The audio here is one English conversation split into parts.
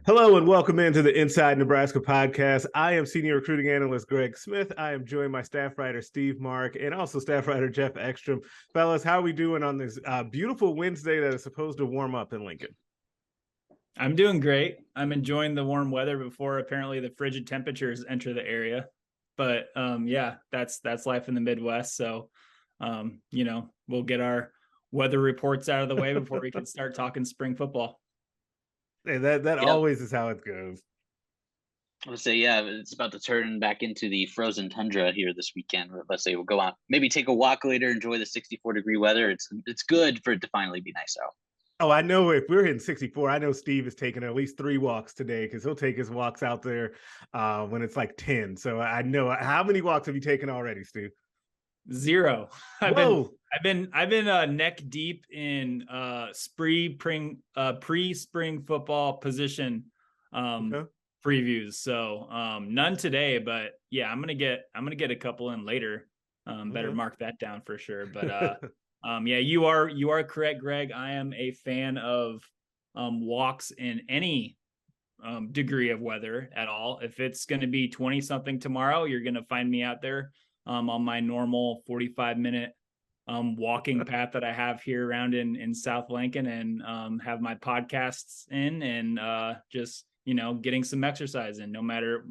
Hello and welcome into the Inside Nebraska podcast. I am senior recruiting analyst Greg Smith. I am joined by staff writer Steve Marik and also staff writer Geoff Exstrom. Fellas, how are we doing on this beautiful Wednesday that is supposed to warm up in Lincoln? I'm doing great. I'm enjoying the warm weather before apparently the frigid temperatures enter the area. But yeah, that's life in the Midwest. So we'll get our weather reports out of the way before we can start talking spring football. Hey, that Yep. always is how it goes. I would say, yeah, it's about to turn back into the frozen tundra here this weekend. Let's say we'll go out, maybe take a walk later, enjoy the 64-degree weather. It's good for it to finally be nice out. Oh, I know if we're hitting 64, I know Steve is taking at least 3 walks today because he'll take his walks out there when it's like 10. So I know. How many walks have you taken already, Steve? 0. I've Whoa. been neck deep in pre-spring football position previews. So none today, but yeah, I'm gonna get a couple in later. Better mark that down for sure. But yeah, you are correct, Greg. I am a fan of walks in any degree of weather at all. If it's going to be 20 something tomorrow, you're going to find me out there on my normal 45-minute walking path that I have here around in South Lincoln, and have my podcasts in, and just getting some exercise in, no matter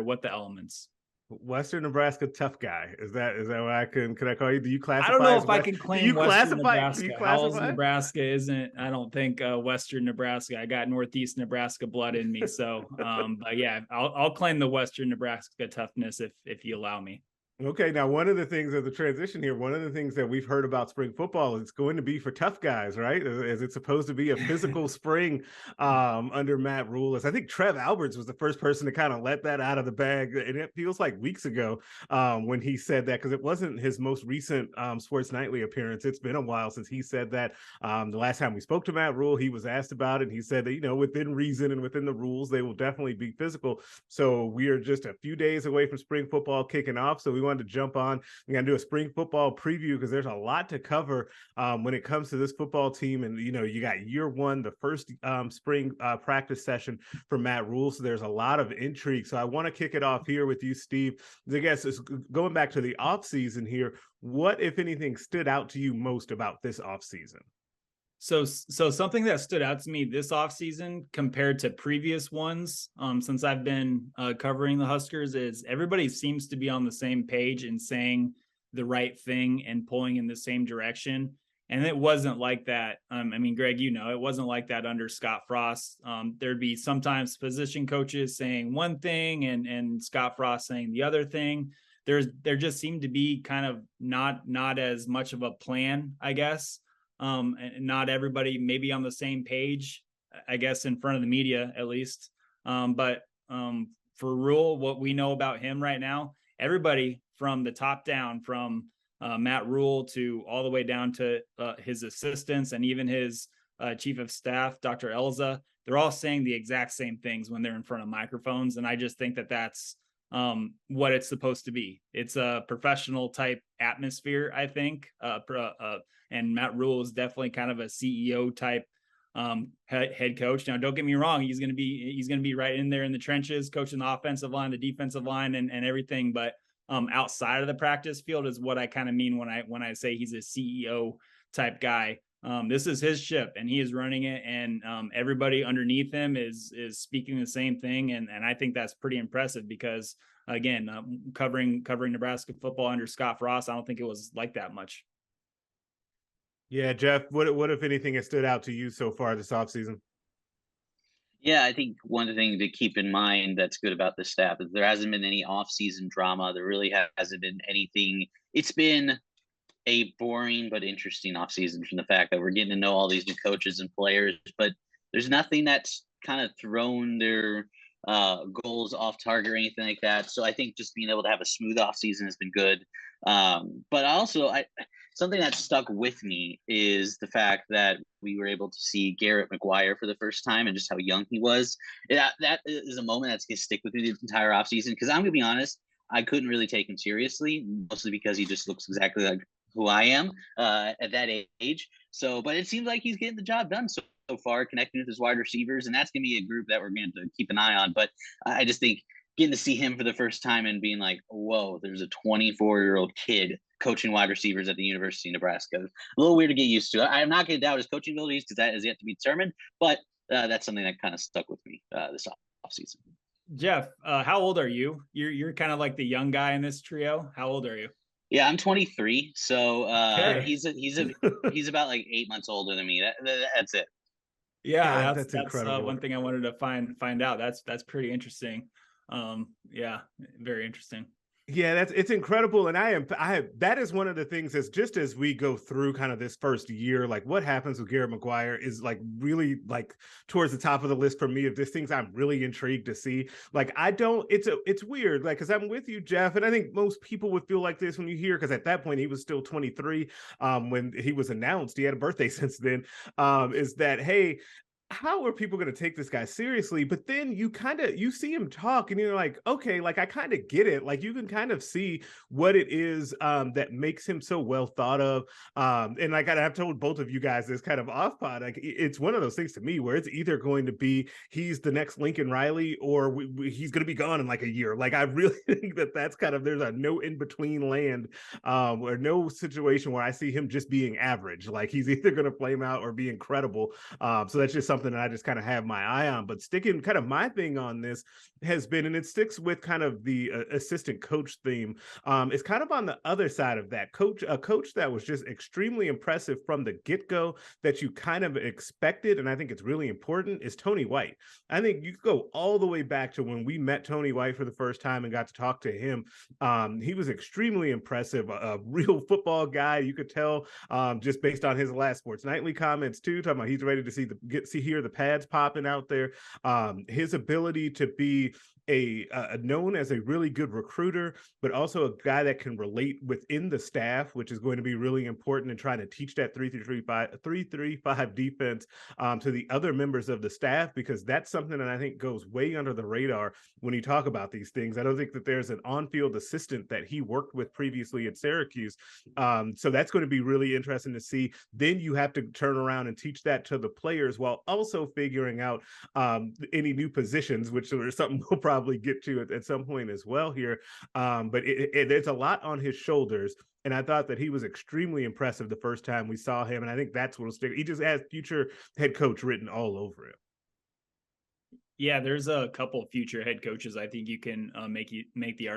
what the elements. Western Nebraska tough guy. Is that what I can I call you? Do you classify? I don't know if I can claim Western Nebraska. Do you classify? Howell's Nebraska isn't, I don't think, Western Nebraska. I got Northeast Nebraska blood in me. So but yeah, I'll claim the Western Nebraska toughness if you allow me. Okay, now one of the things of the transition here, one of the things that we've heard about spring football is it's going to be for tough guys, right? Is it supposed to be a physical spring under Matt Rhule? I think Trev Alberts was the first person to kind of let that out of the bag, and it feels like weeks ago when he said that, because it wasn't his most recent Sports Nightly appearance. It's been a while since he said that. The last time we spoke to Matt Rhule, he was asked about it, and he said that, within reason and within the rules, they will definitely be physical. So we are just a few days away from spring football kicking off, so we wanted to jump on. We're going to do a spring football preview because there's a lot to cover when it comes to this football team. And, you got year one, the first spring practice session for Matt Rhule. So there's a lot of intrigue. So I want to kick it off here with you, Steve. I guess going back to the offseason here, what, if anything, stood out to you most about this offseason? So something that stood out to me this offseason compared to previous ones, since I've been covering the Huskers, is everybody seems to be on the same page and saying the right thing and pulling in the same direction. And it wasn't like that. Greg, it wasn't like that under Scott Frost. There'd be sometimes position coaches saying one thing and Scott Frost saying the other thing. There just seemed to be kind of not as much of a plan, I guess. And not everybody maybe on the same page, I guess, in front of the media at least. But for Rhule, what we know about him right now, everybody from the top down, from Matt Rhule to all the way down to his assistants and even his chief of staff, Dr. Elza, they're all saying the exact same things when they're in front of microphones. And I just think that that's what it's supposed to be. It's a professional type atmosphere, I think. And Matt Rhule is definitely kind of a CEO type head coach. Now, don't get me wrong; he's going to be right in there in the trenches, coaching the offensive line, the defensive line, and everything. But outside of the practice field is what I kind of mean when I say he's a CEO type guy. This is his ship, and he is running it, and everybody underneath him is speaking the same thing, and I think that's pretty impressive because, again, covering Nebraska football under Scott Frost, I don't think it was like that much. Yeah, Geoff, what if anything has stood out to you so far this offseason? Yeah, I think one thing to keep in mind that's good about this staff is there hasn't been any off-season drama. There really hasn't been anything. It's been a boring but interesting offseason from the fact that we're getting to know all these new coaches and players, but there's nothing that's kind of thrown their goals off target or anything like that. So I think just being able to have a smooth offseason has been good. But also, something that stuck with me is the fact that we were able to see Garrett McGuire for the first time and just how young he was. That is a moment that's going to stick with me the entire offseason, because I'm going to be honest, I couldn't really take him seriously, mostly because he just looks exactly like who I am at that age. So, but it seems like he's getting the job done. So far connecting with his wide receivers, and that's going to be a group that we're going to keep an eye on. But I just think getting to see him for the first time and being like, whoa, there's a 24-year-old kid coaching wide receivers at the University of Nebraska. A little weird to get used to. I'm not going to doubt his coaching abilities because that is yet to be determined, but that's something that kind of stuck with me this offseason. Geoff, how old are you? You're kind of like the young guy in this trio. How old are you? Yeah, I'm 23. So Okay. he's about like 8 months older than me. That's it. Yeah, God, that's incredible. one thing I wanted to find out. That's pretty interesting. Yeah, very interesting. Yeah, it's incredible. And that is one of the things that's just as we go through kind of this first year, like what happens with Garrett McGuire is like really like towards the top of the list for me of these things I'm really intrigued to see. Like it's weird, like, cause I'm with you, Geoff. And I think most people would feel like this when you hear, cause at that point he was still 23 when he was announced, he had a birthday since then, is that, hey, how are people going to take this guy seriously? But then you see him talk and you're like, okay, like I kind of get it. Like you can kind of see what it is that makes him so well thought of. And like I've told both of you guys this kind of off pod, like it's one of those things to me where it's either going to be he's the next Lincoln Riley or he's going to be gone in like a year. Like I really think that's kind of, there's a no in between land or no situation where I see him just being average. Like he's either going to flame out or be incredible. So that's just something that I just kind of have my eye on. But sticking kind of my thing on this has been, and it sticks with kind of the assistant coach theme, it's kind of on the other side of that. A coach that was just extremely impressive from the get-go that you kind of expected, and I think it's really important, is Tony White. I think you go all the way back to when we met Tony White for the first time and got to talk to him. He was extremely impressive, a real football guy. You could tell just based on his last Sports Nightly comments too, talking about he's ready to hear the pads popping out there. His ability to be known as a really good recruiter, but also a guy that can relate within the staff, which is going to be really important in trying to teach that 3-3-5 defense to the other members of the staff, because that's something that I think goes way under the radar when you talk about these things. I don't think that there's an on-field assistant that he worked with previously at Syracuse. So that's going to be really interesting to see. Then you have to turn around and teach that to the players while also figuring out any new positions, which is something we'll probably get to at some point as well here. But there's a lot on his shoulders. And I thought that he was extremely impressive the first time we saw him. And I think that's what'll stick. He just has future head coach written all over him. Yeah, there's a couple future head coaches I think you can make the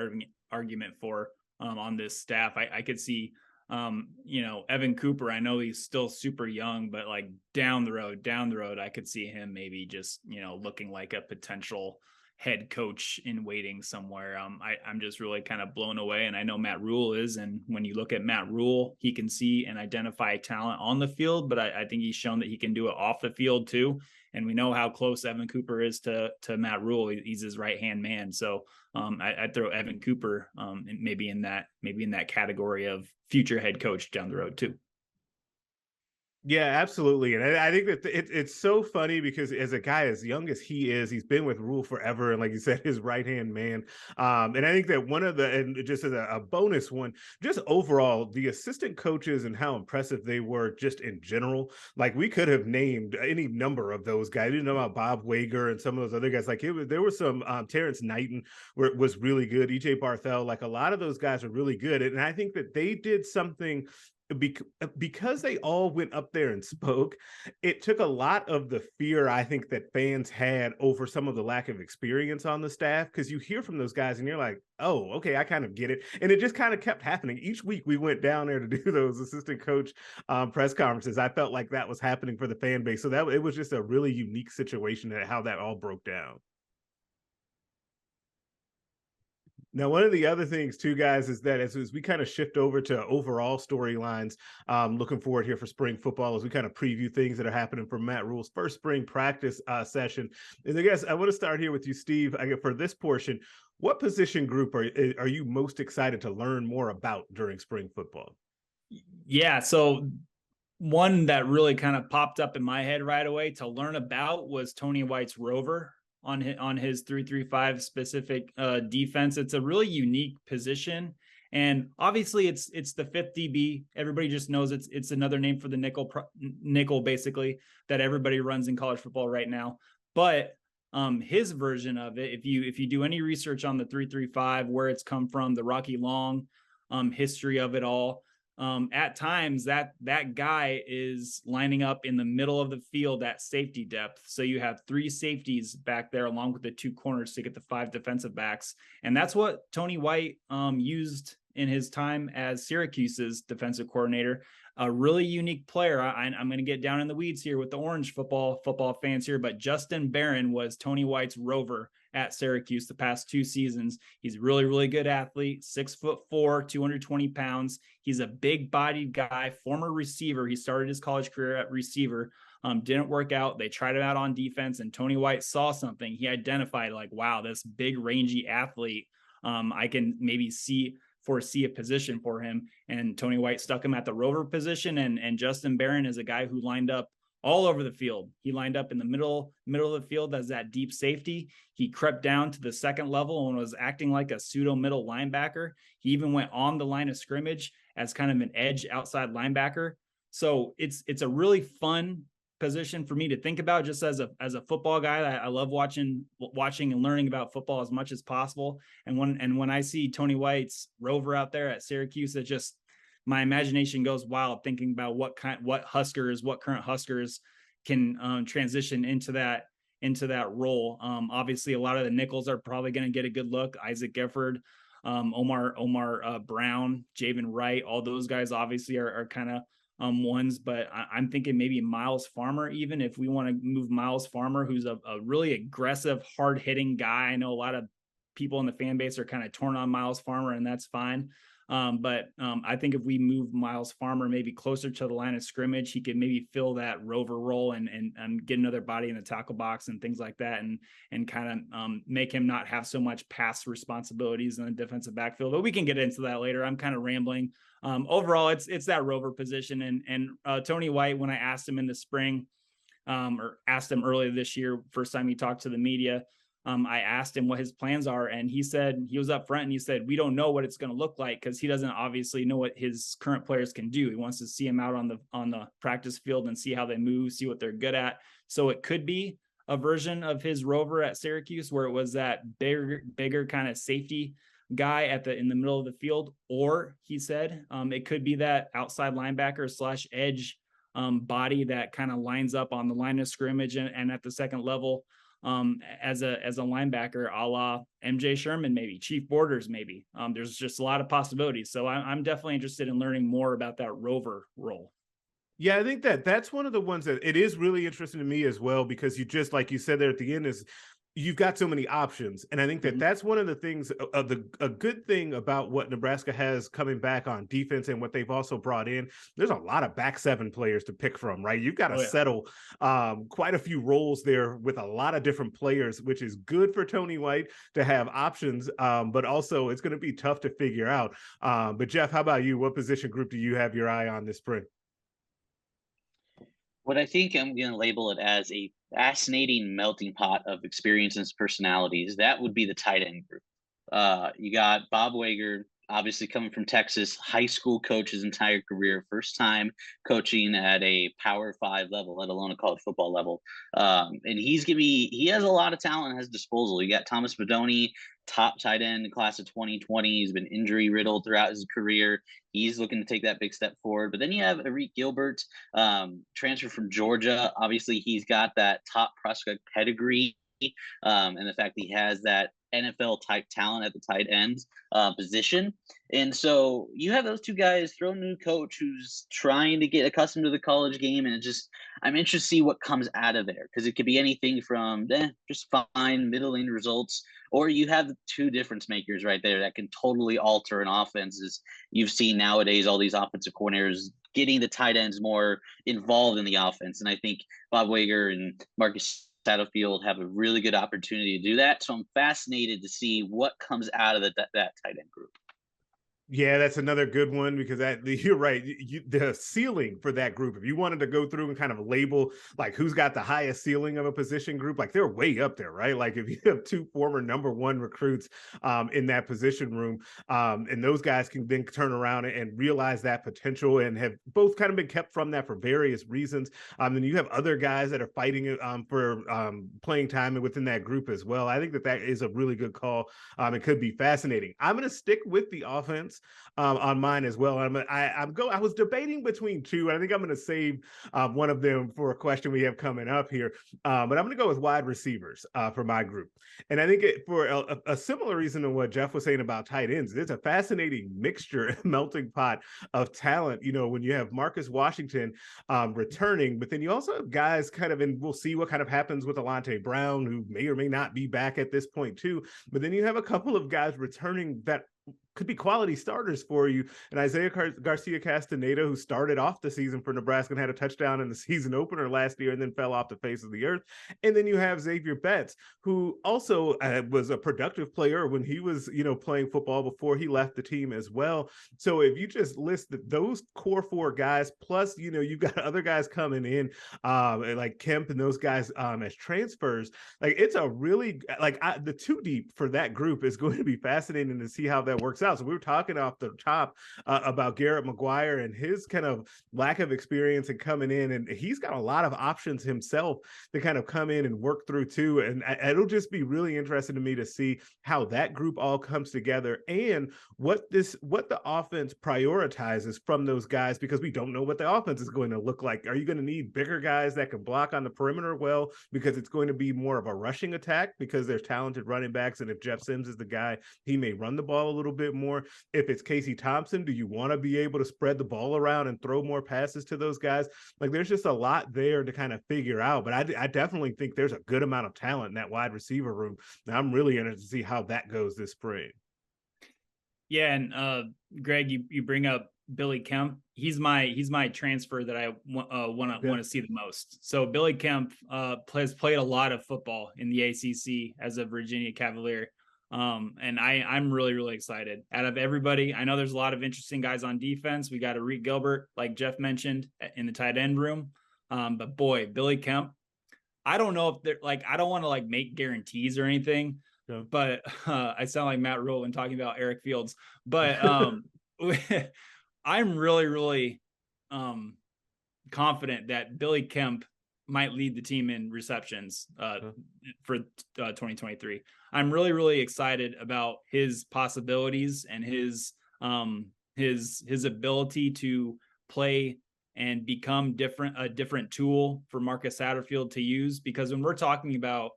argument for on this staff. I could see Evan Cooper. I know he's still super young, but like down the road, I could see him maybe just, looking like a potential head coach in waiting somewhere. I'm just really kind of blown away. And I know Matt Rule is, and when you look at Matt Rule, he can see and identify talent on the field, but I think he's shown that he can do it off the field too. And we know how close Evan Cooper is to Matt Rule. He's his right-hand man. So I'd throw Evan Cooper maybe in that category of future head coach down the road too. Yeah, absolutely. And I think that it's so funny because as a guy as young as he is, he's been with Rule forever. And like you said, his right-hand man. And I think that and just as a bonus one, just overall, the assistant coaches and how impressive they were just in general. Like we could have named any number of those guys. I didn't know about Bob Wager and some of those other guys. Like there were some Terrence Knighton was really good. EJ Barthel, like a lot of those guys are really good. And I think that they did something because they all went up there and spoke. It took a lot of the fear I think that fans had over some of the lack of experience on the staff, because you hear from those guys and you're like, oh, okay, I kind of get it. And it just kind of kept happening. Each week we went down there to do those assistant coach press conferences. I felt like that was happening for the fan base. So that it was just a really unique situation at how that all broke down. Now, one of the other things too, guys, is that as we kind of shift over to overall storylines, looking forward here for spring football as we kind of preview things that are happening for Matt Rule's first spring practice session. And I guess I want to start here with you, Steve. For this portion, what position group are you most excited to learn more about during spring football? Yeah, so one that really kind of popped up in my head right away to learn about was Tony White's rover on his 3-3-5 specific defense. It's a really unique position. And obviously it's the fifth DB. Everybody just knows it's another name for the nickel basically that everybody runs in college football right now. But his version of it, if you do any research on the 3-3-5, where it's come from, the Rocky Long history of it all, at times that guy is lining up in the middle of the field at safety depth. So you have 3 safeties back there along with the 2 corners to get the 5 defensive backs. And that's what Tony White used in his time as Syracuse's defensive coordinator. A really unique player. I'm going to get down in the weeds here with the orange football fans here, but Justin Barron was Tony White's rover at Syracuse the past 2 seasons. He's a really, really good athlete, 6'4", 220 pounds. He's a big bodied guy, former receiver. He started his college career at receiver. Didn't work out. They tried him out on defense, and Tony White saw something. He identified like, wow, this big rangy athlete. I can maybe foresee a position for him, and Tony White stuck him at the rover position, and Justin Barron is a guy who lined up all over the field. He lined up in the middle of the field as that deep safety. He crept down to the second level and was acting like a pseudo middle linebacker. He even went on the line of scrimmage as kind of an edge outside linebacker. So it's a really fun position for me to think about just as a football guy. I love watching and learning about football as much as possible. And when I see Tony White's rover out there at Syracuse, it just, my imagination goes wild thinking about what current Huskers can transition into that role. Obviously a lot of the nickels are probably going to get a good look. Isaac Gifford, Omar Brown, Javen Wright, all those guys obviously are kind of ones, but I'm thinking maybe Miles Farmer, even if we want to move Miles Farmer, who's a really aggressive, hard-hitting guy. I know a lot of people in the fan base are kind of torn on Miles Farmer, and that's fine. But I think if we move Miles Farmer maybe closer to the line of scrimmage, he could maybe fill that rover role and get another body in the tackle box and things like that, and kind of make him not have so much pass responsibilities in the defensive backfield. But we can get into that later. I'm kind of rambling. Overall, it's that rover position, and Tony White, when I asked him in the spring, or asked him earlier this year, first time he talked to the media, I asked him what his plans are, and he said, he was up front and he said, we don't know what it's going to look like, because he doesn't obviously know what his current players can do. He wants to see them out on the practice field and see how they move, see what they're good at. So it could be a version of his rover at Syracuse where it was that bigger kind of safety guy in the middle of the field, or he said it could be that outside linebacker / edge body that kind of lines up on the line of scrimmage and at the second level as a linebacker, a la MJ Sherman, maybe Chief Borders, maybe. There's just a lot of possibilities. So I'm definitely interested in learning more about that rover role. Yeah, I think that's one of the ones that it is really interesting to me as well, because you just, like you said there at the end, is you've got so many options. And I think that that's one of the things a good thing about what Nebraska has coming back on defense and what they've also brought in. There's a lot of back 7 players to pick from, right? You've got to settle quite a few roles there with a lot of different players, which is good for Tony White to have options. But also it's going to be tough to figure out. But Geoff, how about you? What position group do you have your eye on this spring? What I think I'm going to label it as a fascinating melting pot of experiences, personalities, that would be the tight end group. You got Bob Wager, obviously coming from Texas, high school coach his entire career, first time coaching at a Power 5 level, let alone a college football level. And he has a lot of talent at his disposal. You got Thomas Bodoni, top tight end in the class of 2020. He's been injury riddled throughout his career. He's looking to take that big step forward. But then you have Arik Gilbert, transfer from Georgia. Obviously, he's got that top prospect pedigree, and the fact that he has that NFL type talent at the tight end position. And so you have those two guys, throw a new coach who's trying to get accustomed to the college game. And I'm interested to see what comes out of there, because it could be anything from just fine middling results, or you have the two difference makers right there that can totally alter an offense. As you've seen nowadays, all these offensive coordinators getting the tight ends more involved in the offense. And I think Bob Wager and Marcus Satterfield have a really good opportunity to do that. So I'm fascinated to see what comes out of that tight end group. Yeah, that's another good one because you're right. The ceiling for that group, if you wanted to go through and kind of label like who's got the highest ceiling of a position group, like they're way up there, right? Like if you have two former #1 recruits in that position room, and those guys can then turn around and realize that potential and have both kind of been kept from that for various reasons. Then you have other guys that are fighting for playing time within that group as well. I think that is a really good call. It could be fascinating. I'm going to stick with the offense on mine as well. I was debating between two. I think I'm going to save one of them for a question we have coming up here. But I'm going to go with wide receivers for my group. And I think for a similar reason to what Geoff was saying about tight ends, it's a fascinating mixture, melting pot of talent. You know, when you have Marcus Washington returning, but then you also have guys kind of, and we'll see what kind of happens with Alante Brown, who may or may not be back at this point too. But then you have a couple of guys returning that could be quality starters for you. And Isaiah Garcia Castaneda, who started off the season for Nebraska and had a touchdown in the season opener last year and then fell off the face of the earth. And then you have Xavier Betts, who also was a productive player when he was, playing football before he left the team as well. So if you just list those core four guys, plus, you've got other guys coming in like Kemp and those guys as transfers, like it's a really, the two deep for that group is going to be fascinating to see how that works out. So we were talking off the top about Garrett McGuire and his kind of lack of experience and coming in, and he's got a lot of options himself to kind of come in and work through too. And it'll just be really interesting to me to see how that group all comes together and what the offense prioritizes from those guys, because we don't know what the offense is going to look like. Are you going to need bigger guys that can block on the perimeter well, because it's going to be more of a rushing attack because there's talented running backs, and if Jeff Sims is the guy, he may run the ball a little bit more. If it's Casey Thompson, do you want to be able to spread the ball around and throw more passes to those guys? Like there's just a lot there to kind of figure out, but I definitely think there's a good amount of talent in that wide receiver room. Now I'm really interested to see how that goes this spring. Yeah, and Greg, you bring up Billy Kemp. He's my transfer that I want to see the most. So Billy Kemp has played a lot of football in the ACC as a Virginia Cavalier. And I'm really excited. Out of everybody, I know there's a lot of interesting guys on defense. We got Marik Gilbert, like Geoff mentioned, in the tight end room. But boy, Billy Kemp, I don't know if they're I don't want to make guarantees or anything, but I sound like Matt Rule when talking about Eric Fields, but I'm really confident that Billy Kemp might lead the team in receptions for 2023. I'm really excited about his possibilities and his ability to play and become a different tool for Marcus Satterfield to use, because when we're talking about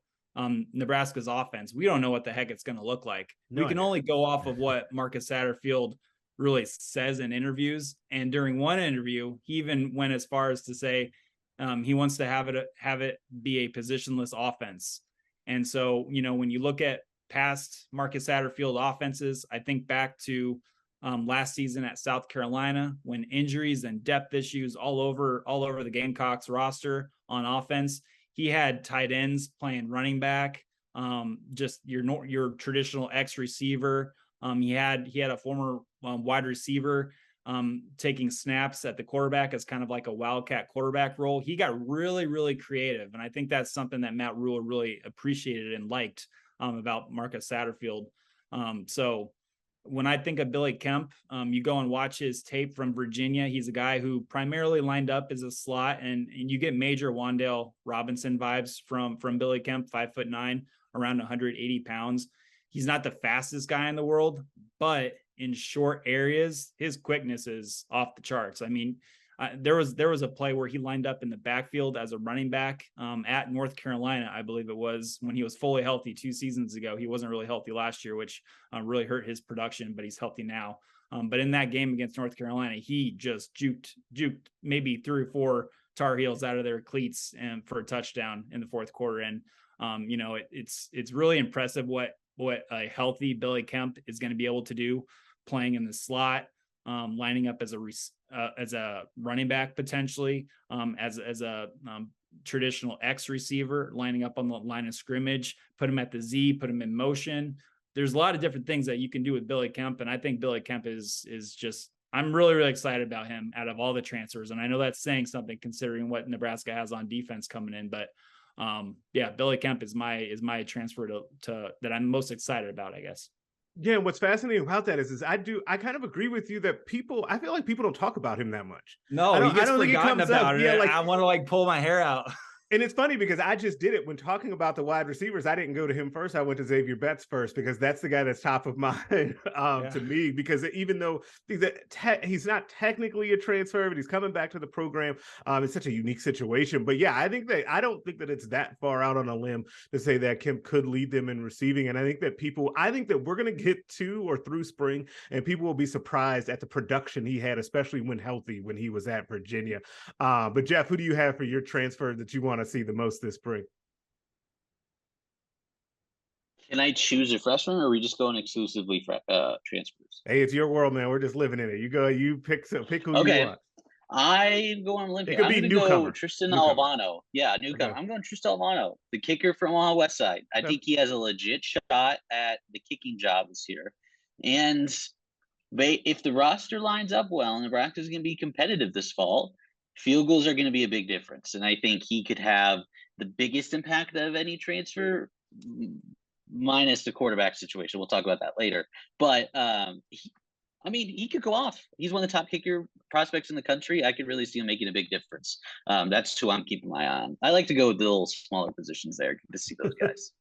Nebraska's offense, we don't know what the heck it's going to look like. We can only go off of what Marcus Satterfield really says in interviews. And during one interview, he even went as far as to say he wants to have it be a positionless offense. And so, when you look at past Marcus Satterfield offenses, I think back to last season at South Carolina, when injuries and depth issues all over the Gamecocks roster on offense, he had tight ends playing running back, just your traditional X receiver. He had a former wide receiver taking snaps at the quarterback as kind of like a wildcat quarterback role. He got really creative, and I think that's something that Matt Rule really appreciated and liked about Marcus Satterfield. So when I think of Billy Kemp, you go and watch his tape from Virginia. He's a guy who primarily lined up as a slot, and you get major Wan'Dale Robinson vibes from Billy Kemp, 5'9", around 180 pounds. He's not the fastest guy in the world, but in short areas, his quickness is off the charts. I mean, there was a play where he lined up in the backfield as a running back at North Carolina, I believe it was, when he was fully healthy 2 seasons ago. He wasn't really healthy last year, which really hurt his production, but he's healthy now. But in that game against North Carolina, he just juked maybe 3 or 4 Tar Heels out of their cleats and for a touchdown in the fourth quarter. And it's really impressive what a healthy Billy Kemp is going to be able to do, playing in the slot, lining up as a running back, potentially as a traditional X receiver, lining up on the line of scrimmage, put him at the Z, put him in motion. there's a lot of different things that you can do with Billy Kemp. And I think Billy Kemp is just, I'm really, really excited about him out of all the transfers. And I know that's saying something considering what Nebraska has on defense coming in, but yeah, Billy Kemp is my transfer to that I'm most excited about, I guess. Yeah, and what's fascinating about that is I kind of agree with you that I feel like people don't talk about him that much. No, I he gets don't think it forgotten comes about up. it. Yeah, like I want to like pull my hair out. And it's funny because I just did it when talking about the wide receivers. I didn't go to him first. I went to Xavier Betts first because that's the guy that's top of mind to me. Because even though he's not technically a transfer, but he's coming back to the program, it's such a unique situation. But yeah, I don't think that it's that far out on a limb to say that Kemp could lead them in receiving. And I think that we're going to get to or through spring, and people will be surprised at the production he had, especially when healthy, when he was at Virginia. But Geoff, who do you have for your transfer that you want to see the most this spring? Can I choose a freshman, or are we just going exclusively transfers? Hey, it's your world, man. We're just living in it. You pick who you want. I'm going Olympic. It could be newcomer. Go Tristan Alvano. Yeah, newcomer. Okay. I'm going Tristan Alvano, the kicker from West Side. I think he has a legit shot at the kicking job this year. And if the roster lines up well, Nebraska is going to be competitive this fall. Field goals are going to be a big difference. And I think he could have the biggest impact of any transfer, minus the quarterback situation. We'll talk about that later. But he could go off. He's one of the top kicker prospects in the country. I could really see him making a big difference. That's who I'm keeping my eye on. I like to go with the little smaller positions there to see those guys.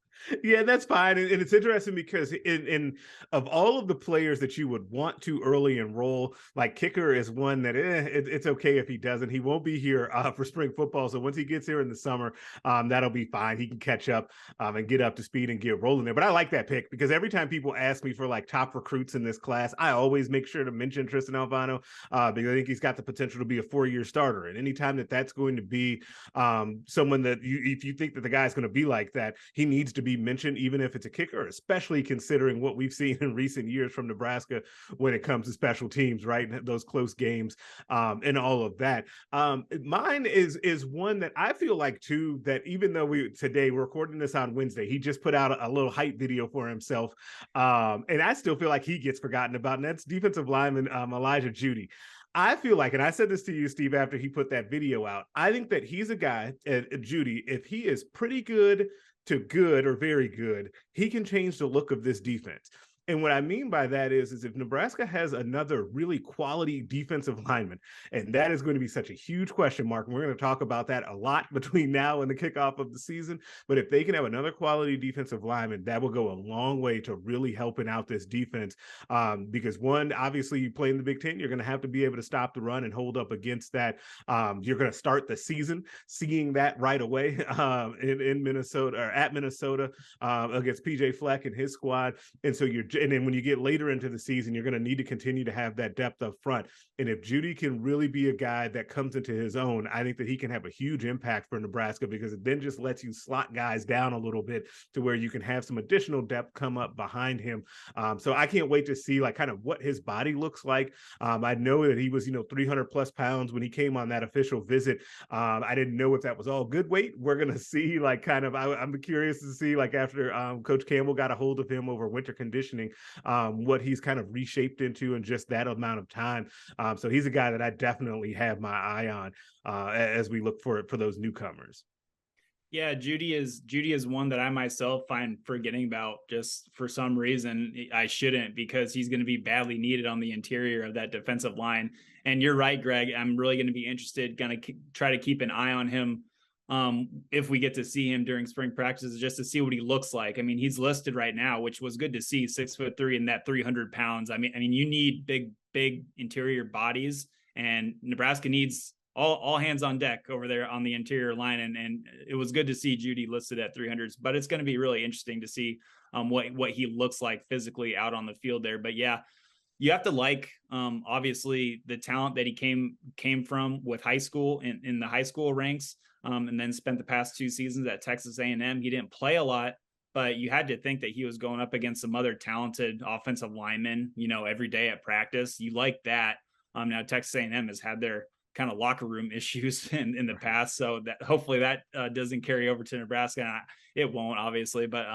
Yeah, that's fine. And it's interesting because in of all of the players that you would want to early enroll, like kicker is one that it's okay if he doesn't. He won't be here for spring football. So once he gets here in the summer, that'll be fine. He can catch up and get up to speed and get rolling there. But I like that pick because every time people ask me for like top recruits in this class, I always make sure to mention Tristan Alvano because I think he's got the potential to be a 4-year starter. And anytime that's going to be someone that if you think that the guy's going to be like that, he needs to be mentioned, even if it's a kicker, especially considering what we've seen in recent years from Nebraska when it comes to special teams, right? Those close games and all of that. Mine is one that I feel like too, that even though we're recording this on Wednesday, he just put out a little hype video for himself. And I still feel like he gets forgotten about, and that's defensive lineman Elijah Judy. I feel like, and I said this to you, Steve, after he put that video out, I think that he's a guy, Judy, if he is pretty good to good or very good, he can change the look of this defense. And what I mean by that is if Nebraska has another really quality defensive lineman, and that is going to be such a huge question mark, and we're going to talk about that a lot between now and the kickoff of the season, but if they can have another quality defensive lineman, that will go a long way to really helping out this defense. Because one, obviously you play in the Big Ten, you're going to have to be able to stop the run and hold up against that. You're going to start the season seeing that right away in Minnesota or at Minnesota against PJ Fleck and his squad. And then when you get later into the season, you're going to need to continue to have that depth up front. And if Judy can really be a guy that comes into his own, I think that he can have a huge impact for Nebraska because it then just lets you slot guys down a little bit to where you can have some additional depth come up behind him. So I can't wait to see like kind of what his body looks like. I know that he was, 300 plus pounds when he came on that official visit. I didn't know if that was all good weight. We're going to see like kind of, I'm curious to see like after Coach Campbell got a hold of him over winter conditioning, what he's kind of reshaped into in just that amount of time. So he's a guy that I definitely have my eye on as we look for those newcomers. Yeah, Judy is one that I myself find forgetting about just for some reason. I shouldn't, because he's going to be badly needed on the interior of that defensive line. And you're right, Greg. I'm really going to be interested, going to try to keep an eye on him if we get to see him during spring practices, just to see what he looks like. I mean, he's listed right now, which was good to see, 6'3" and that 300 pounds. I mean, you need big interior bodies, and Nebraska needs all hands on deck over there on the interior line. And it was good to see Judy listed at 300s, but it's going to be really interesting to see what he looks like physically out on the field there. But yeah, you have to like, obviously the talent that he came from with high school in the high school ranks. And then spent the past 2 seasons at Texas A&M. He didn't play a lot, but you had to think that he was going up against some other talented offensive linemen, every day at practice. You like that. Now Texas A&M has had their kind of locker room issues in the past. So that hopefully that doesn't carry over to Nebraska. It won't, obviously, but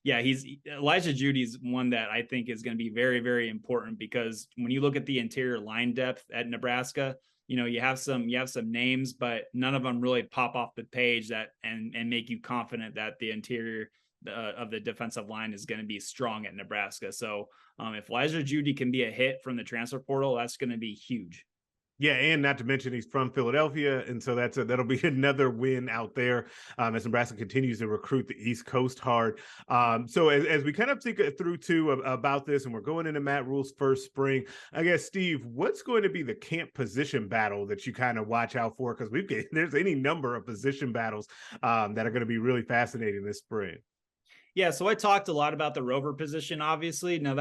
yeah, Elijah Judy's one that I think is going to be very, very important, because when you look at the interior line depth at Nebraska, you have some names, but none of them really pop off the page and make you confident that the interior of the defensive line is going to be strong at Nebraska. So if Elijah Judy can be a hit from the transfer portal, that's going to be huge. Yeah, and not to mention he's from Philadelphia, and so that'll be another win out there as Nebraska continues to recruit the East Coast hard. So as we kind of think through too about this, and we're going into Matt Rule's first spring, I guess, Steve, what's going to be the camp position battle that you kind of watch out for? Because there's any number of position battles that are going to be really fascinating this spring. Yeah, so I talked a lot about the rover position, obviously. Now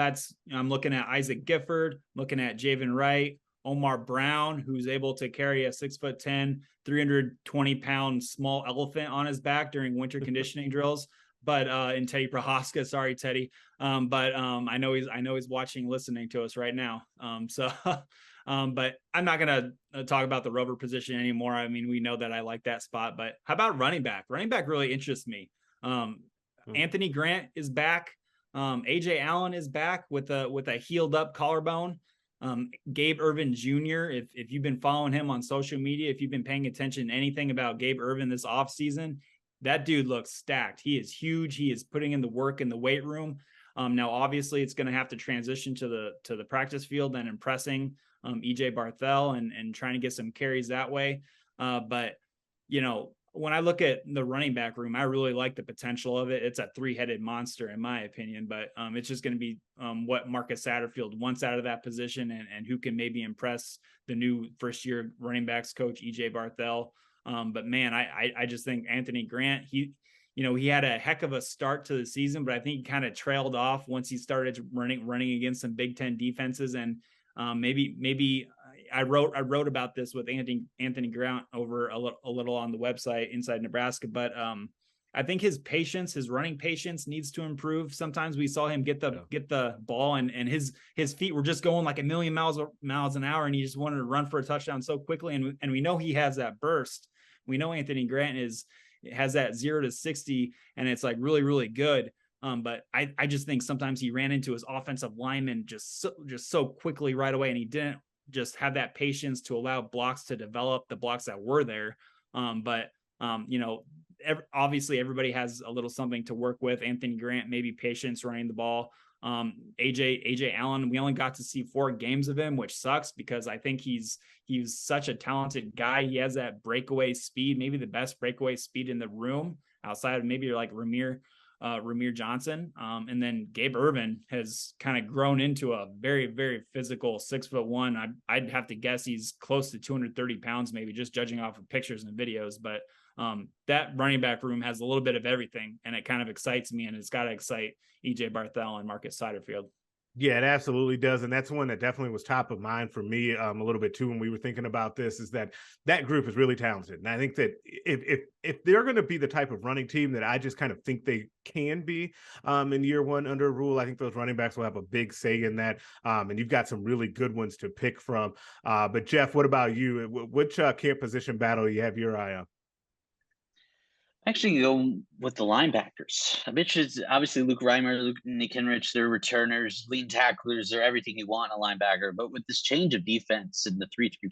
I'm looking at Isaac Gifford, looking at Javen Wright, Omar Brown, who's able to carry a 6'10", 320-pound small elephant on his back during winter conditioning drills. But in Teddy Prohaska, sorry, Teddy. But I know he's watching, listening to us right now. But I'm not going to talk about the rover position anymore. I mean, we know that I like that spot. But how about running back? Running back really interests me. Anthony Grant is back. AJ Allen is back with a healed up collarbone. Gabe Ervin Jr., if you've been following him on social media, if you've been paying attention to anything about Gabe Ervin this offseason, that dude looks stacked. He is huge. He is putting in the work in the weight room. Now, obviously, it's going to have to transition to the practice field and impressing EJ Barthel and trying to get some carries that way. But, when I look at the running back room, I really like the potential of it. It's a three-headed monster, in my opinion, but it's just going to be what Marcus Satterfield wants out of that position and who can maybe impress the new first-year running backs coach, EJ Barthel. But man, I just think Anthony Grant, he had a heck of a start to the season, but I think he kind of trailed off once he started running against some Big Ten defenses. And maybe I wrote about this with Anthony Grant over a little on the website Inside Nebraska, but I think his running patience needs to improve. Sometimes we saw him get the ball and his feet were just going like a million miles an hour, and he just wanted to run for a touchdown so quickly. And we know he has that burst. We know Anthony Grant has that 0 to 60, and it's like really, really good. But I just think sometimes he ran into his offensive lineman just so quickly right away, and he didn't just have that patience to allow blocks to develop, the blocks that were there. Obviously everybody has a little something to work with. Anthony Grant, maybe patience running the ball. AJ Allen, we only got to see 4 games of him, which sucks because I think he's such a talented guy. He has that breakaway speed, maybe the best breakaway speed in the room outside of maybe like Ramir Johnson. And then Gabe Ervin has kind of grown into a very, very physical 6'1". I'd have to guess he's close to 230 pounds, maybe, just judging off of pictures and videos. But that running back room has a little bit of everything, and it kind of excites me, and it's got to excite EJ Barthel and Marcus Satterfield. Yeah, it absolutely does. And that's one that definitely was top of mind for me a little bit too when we were thinking about this, is that group is really talented. And I think that if they're going to be the type of running team that I just kind of think they can be in year one under Rule, I think those running backs will have a big say in that. And you've got some really good ones to pick from. But Geoff, what about you? Which camp position battle you have your eye on? Actually go with the linebackers. I'm interested, obviously Luke Reimer, Nick Henrich, they're returners, lead tacklers, they're everything you want in a linebacker. But with this change of defense in the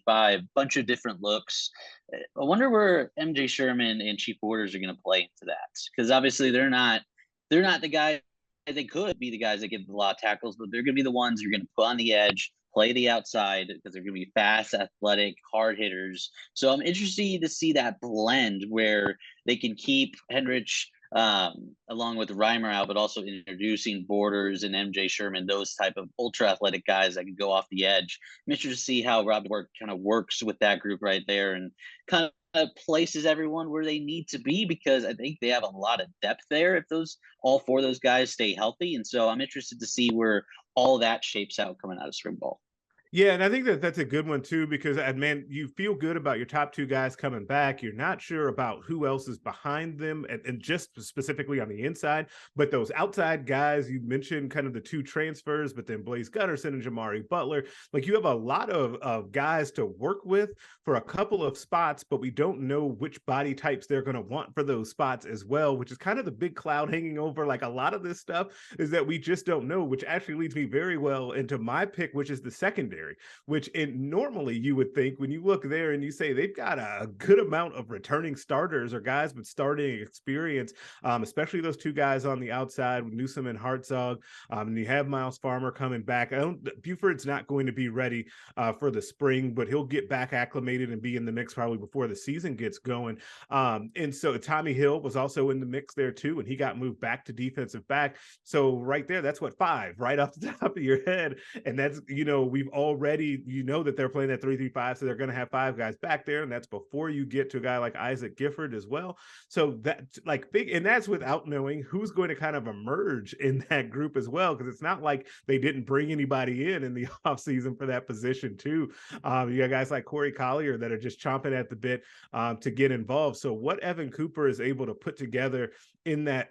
3-3-5, bunch of different looks, I wonder where MJ Sherman and Chief Borders are going to play into that. Because obviously they're not the guys. They could be the guys that get a lot of tackles, but they're going to be the ones you're going to put on the edge, play the outside, because they're going to be fast, athletic, hard hitters. So I'm interested to see that blend where they can keep Henrich along with Reimer out, but also introducing Borders and MJ Sherman, those type of ultra athletic guys that can go off the edge. I'm interested to see how Rob Work kind of works with that group right there and kind of places everyone where they need to be, because I think they have a lot of depth there if all 4 of those guys stay healthy. And so I'm interested to see where all that shapes out coming out of spring ball. Yeah, and I think that that's a good one too, because man, you feel good about your top two guys coming back. You're not sure about who else is behind them, and just specifically on the inside. But those outside guys, you mentioned kind of the two transfers, but then Blaze Gunnerson and Jamari Butler. Like you have a lot of guys to work with for a couple of spots, but we don't know which body types they're going to want for those spots as well, which is kind of the big cloud hanging over like a lot of this stuff is that we just don't know, which actually leads me very well into my pick, which is the secondary, which normally you would think when you look there and you say they've got a good amount of returning starters or guys with starting experience, especially those two guys on the outside with Newsome and Hartzog. And you have Miles Farmer coming back. Buford's not going to be ready for the spring, but he'll get back acclimated and be in the mix probably before the season gets going. And so Tommy Hill was also in the mix there too, and he got moved back to defensive back. So right there, that's what, 5 right off the top of your head. And that's, we've already, that they're playing that 3-3-5, so they're going to have 5 guys back there, and that's before you get to a guy like Isaac Gifford as well. So that and that's without knowing who's going to kind of emerge in that group as well, because it's not like they didn't bring anybody in the offseason for that position too. You got guys like Corey Collier that are just chomping at the bit to get involved. So what Evan Cooper is able to put together in that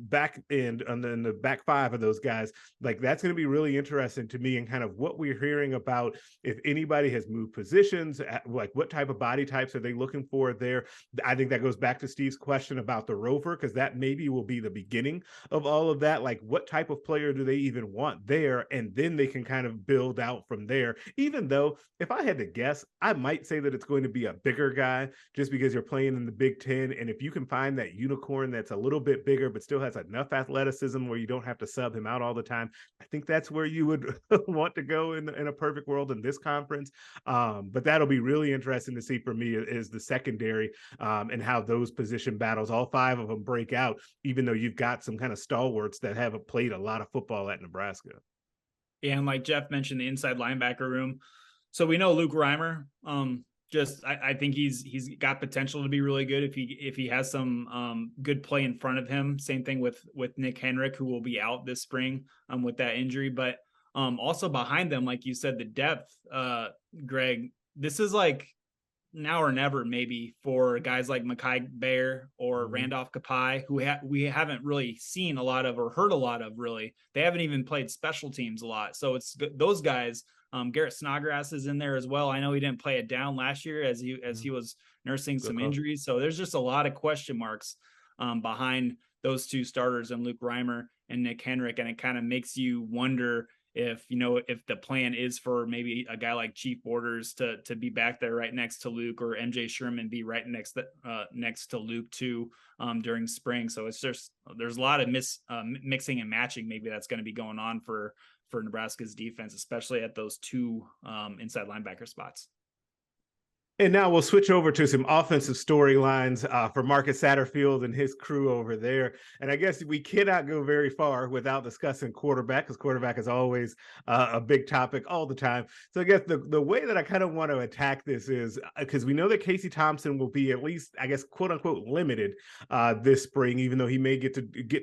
back end and then the back 5 of those guys, like that's going to be really interesting to me, and kind of what we're hearing about if anybody has moved positions, like what type of body types are they looking for there. I think that goes back to Steve's question about the rover, because that maybe will be the beginning of all of that. Like what type of player do they even want there, and then they can kind of build out from there. Even though if I had to guess, I might say that it's going to be a bigger guy, just because you're playing in the Big Ten, and if you can find that unicorn that's a little bit bigger but still has enough athleticism where you don't have to sub him out all the time, I think that's where you would want to go in a perfect world in this conference. But that'll be really interesting to see for me is the secondary, and how those position battles, all 5 of them, break out, even though you've got some kind of stalwarts that haven't played a lot of football at Nebraska. Yeah, and like Geoff mentioned, the inside linebacker room. So we know Luke Reimer. I think he's got potential to be really good if he has some good play in front of him. Same thing with Nick Henrik, who will be out this spring with that injury. But also behind them, like you said, the depth, Greg, this is like now or never maybe for guys like Mekhi Bear or Randolph Kapai, who we haven't really seen a lot of or heard a lot of really. They haven't even played special teams a lot. So it's those guys. Garrett Snodgrass is in there as well. I know he didn't play it down last year as he was nursing some injuries. So there's just a lot of question marks behind those 2 starters and Luke Reimer and Nick Henrik. And it kind of makes you wonder if the plan is for maybe a guy like Chief Borders to be back there right next to Luke, or MJ Sherman be right next to Luke too during spring. So it's just there's a lot of mixing and matching maybe that's going to be going on for Nebraska's defense, especially at those 2 inside linebacker spots. And now we'll switch over to some offensive storylines for Marcus Satterfield and his crew over there. And I guess we cannot go very far without discussing quarterback, because quarterback is always a big topic all the time. So I guess the way that I kind of want to attack this is because we know that Casey Thompson will be at least, I guess, quote unquote, limited this spring, even though he may get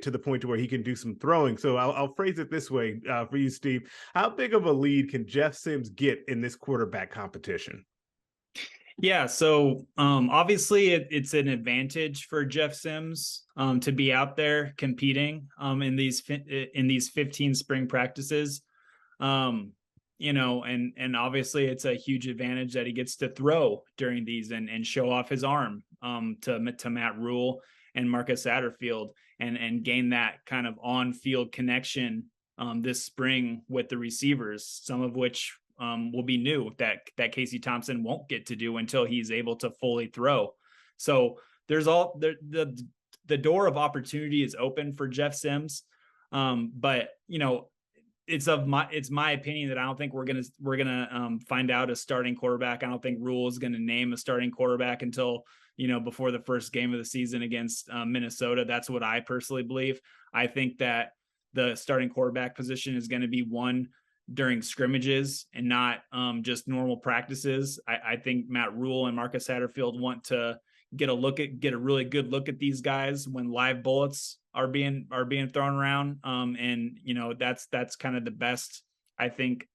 to the point to where he can do some throwing. So I'll phrase it this way for you, Steve. How big of a lead can Jeff Sims get in this quarterback competition? Yeah, so obviously it's an advantage for Jeff Sims to be out there competing in these 15 spring practices, and obviously it's a huge advantage that he gets to throw during these and show off his arm to Matt Rule and Marcus Satterfield and gain that kind of on-field connection this spring with the receivers, some of which will be new that Casey Thompson won't get to do until he's able to fully throw. So there's the door of opportunity is open for Jeff Sims. But it's my opinion that I don't think we're gonna find out a starting quarterback. I don't think Rule is gonna name a starting quarterback until before the first game of the season against Minnesota. That's what I personally believe. I think that the starting quarterback position is going to be won during scrimmages and not just normal practices. I think Matt Rule and Marcus Satterfield want to get a really good look at these guys when live bullets are being thrown around. And that's kind of the best, I think,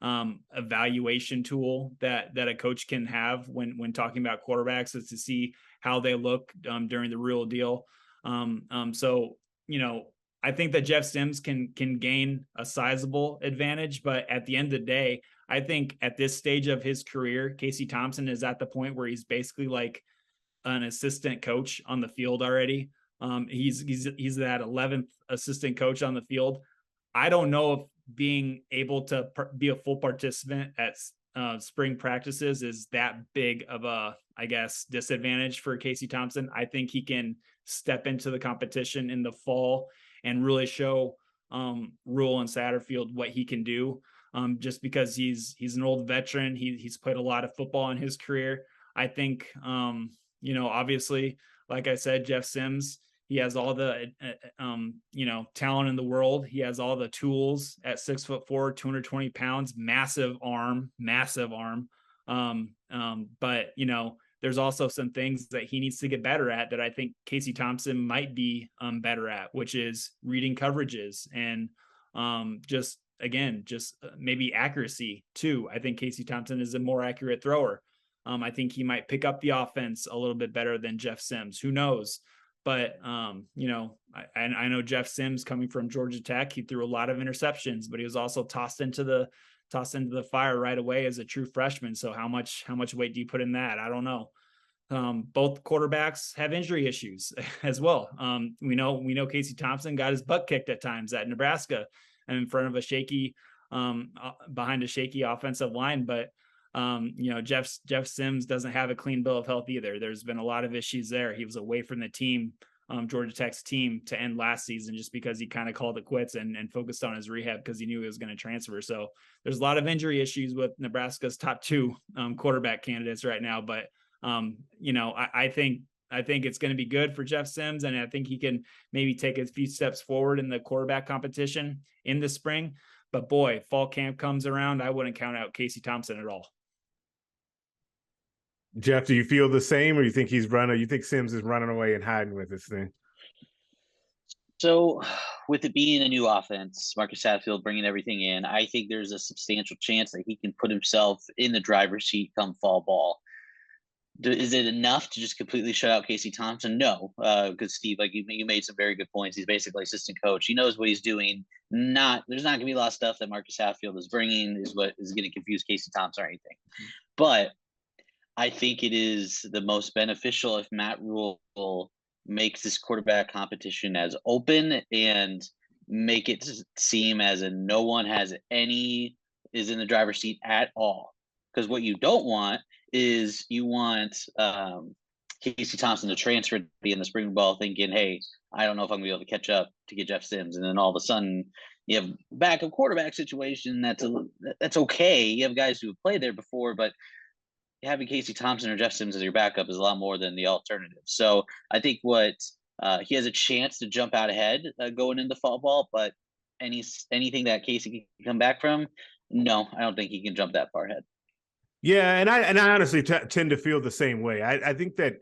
evaluation tool that a coach can have when talking about quarterbacks, is to see how they look during the real deal. So, I think that Jeff Sims can gain a sizable advantage, but at the end of the day, I think at this stage of his career, Casey Thompson is at the point where he's basically like an assistant coach on the field already. He's that 11th assistant coach on the field. I don't know if being able to be a full participant at spring practices is that big of a, I guess, disadvantage for Casey Thompson. I think he can step into the competition in the fall and really show Rule and Satterfield what he can do. Just because he's an old veteran, he's played a lot of football in his career. I think, obviously, like I said, Jeff Sims, he has all the, talent in the world. He has all the tools at 6'4", 220 pounds, massive arm. But, there's also some things that he needs to get better at that I think Casey Thompson might be better at, which is reading coverages and just maybe accuracy too. I think Casey Thompson is a more accurate thrower. I think he might pick up the offense a little bit better than Jeff Sims. Who knows? But, I know Jeff Sims, coming from Georgia Tech, he threw a lot of interceptions, but he was also tossed into the fire right away as a true freshman. So how much weight do you put in that? I don't know. Both quarterbacks have injury issues as well. We know Casey Thompson got his butt kicked at times at Nebraska and in front of behind a shaky offensive line. But, Jeff Sims doesn't have a clean bill of health either. There's been a lot of issues there. He was away from the team, Georgia Tech's team, to end last season just because he kind of called it quits and focused on his rehab because he knew he was going to transfer. So there's a lot of injury issues with Nebraska's top two quarterback candidates right now. But, I think it's going to be good for Jeff Sims, and I think he can maybe take a few steps forward in the quarterback competition in the spring. But boy, fall camp comes around, I wouldn't count out Casey Thompson at all. Geoff, do you feel the same, or you think you think Sims is running away and hiding with this thing? So with it being a new offense, Marcus Satterfield bringing everything in, I think there's a substantial chance that he can put himself in the driver's seat come fall ball. Is it enough to just completely shut out Casey Thompson? No, because Steve, like you made some very good points. He's basically assistant coach. He knows what he's doing. There's not going to be a lot of stuff that Marcus Satterfield is bringing is what is going to confuse Casey Thompson or anything. But I think it is the most beneficial if Matt Rule makes this quarterback competition as open and make it seem as if no one is in the driver's seat at all. Because what you don't want is you want Casey Thompson to transfer, be in the spring ball thinking, hey, I don't know if I'm going to be able to catch up to get Jeff Sims. And then all of a sudden you have backup quarterback situation. That's okay. You have guys who have played there before, but having Casey Thompson or Jeff Sims as your backup is a lot more than the alternative. So I think he has a chance to jump out ahead going into fall ball, but anything that Casey can come back from, no, I don't think he can jump that far ahead. Yeah, and I honestly tend to feel the same way. I think that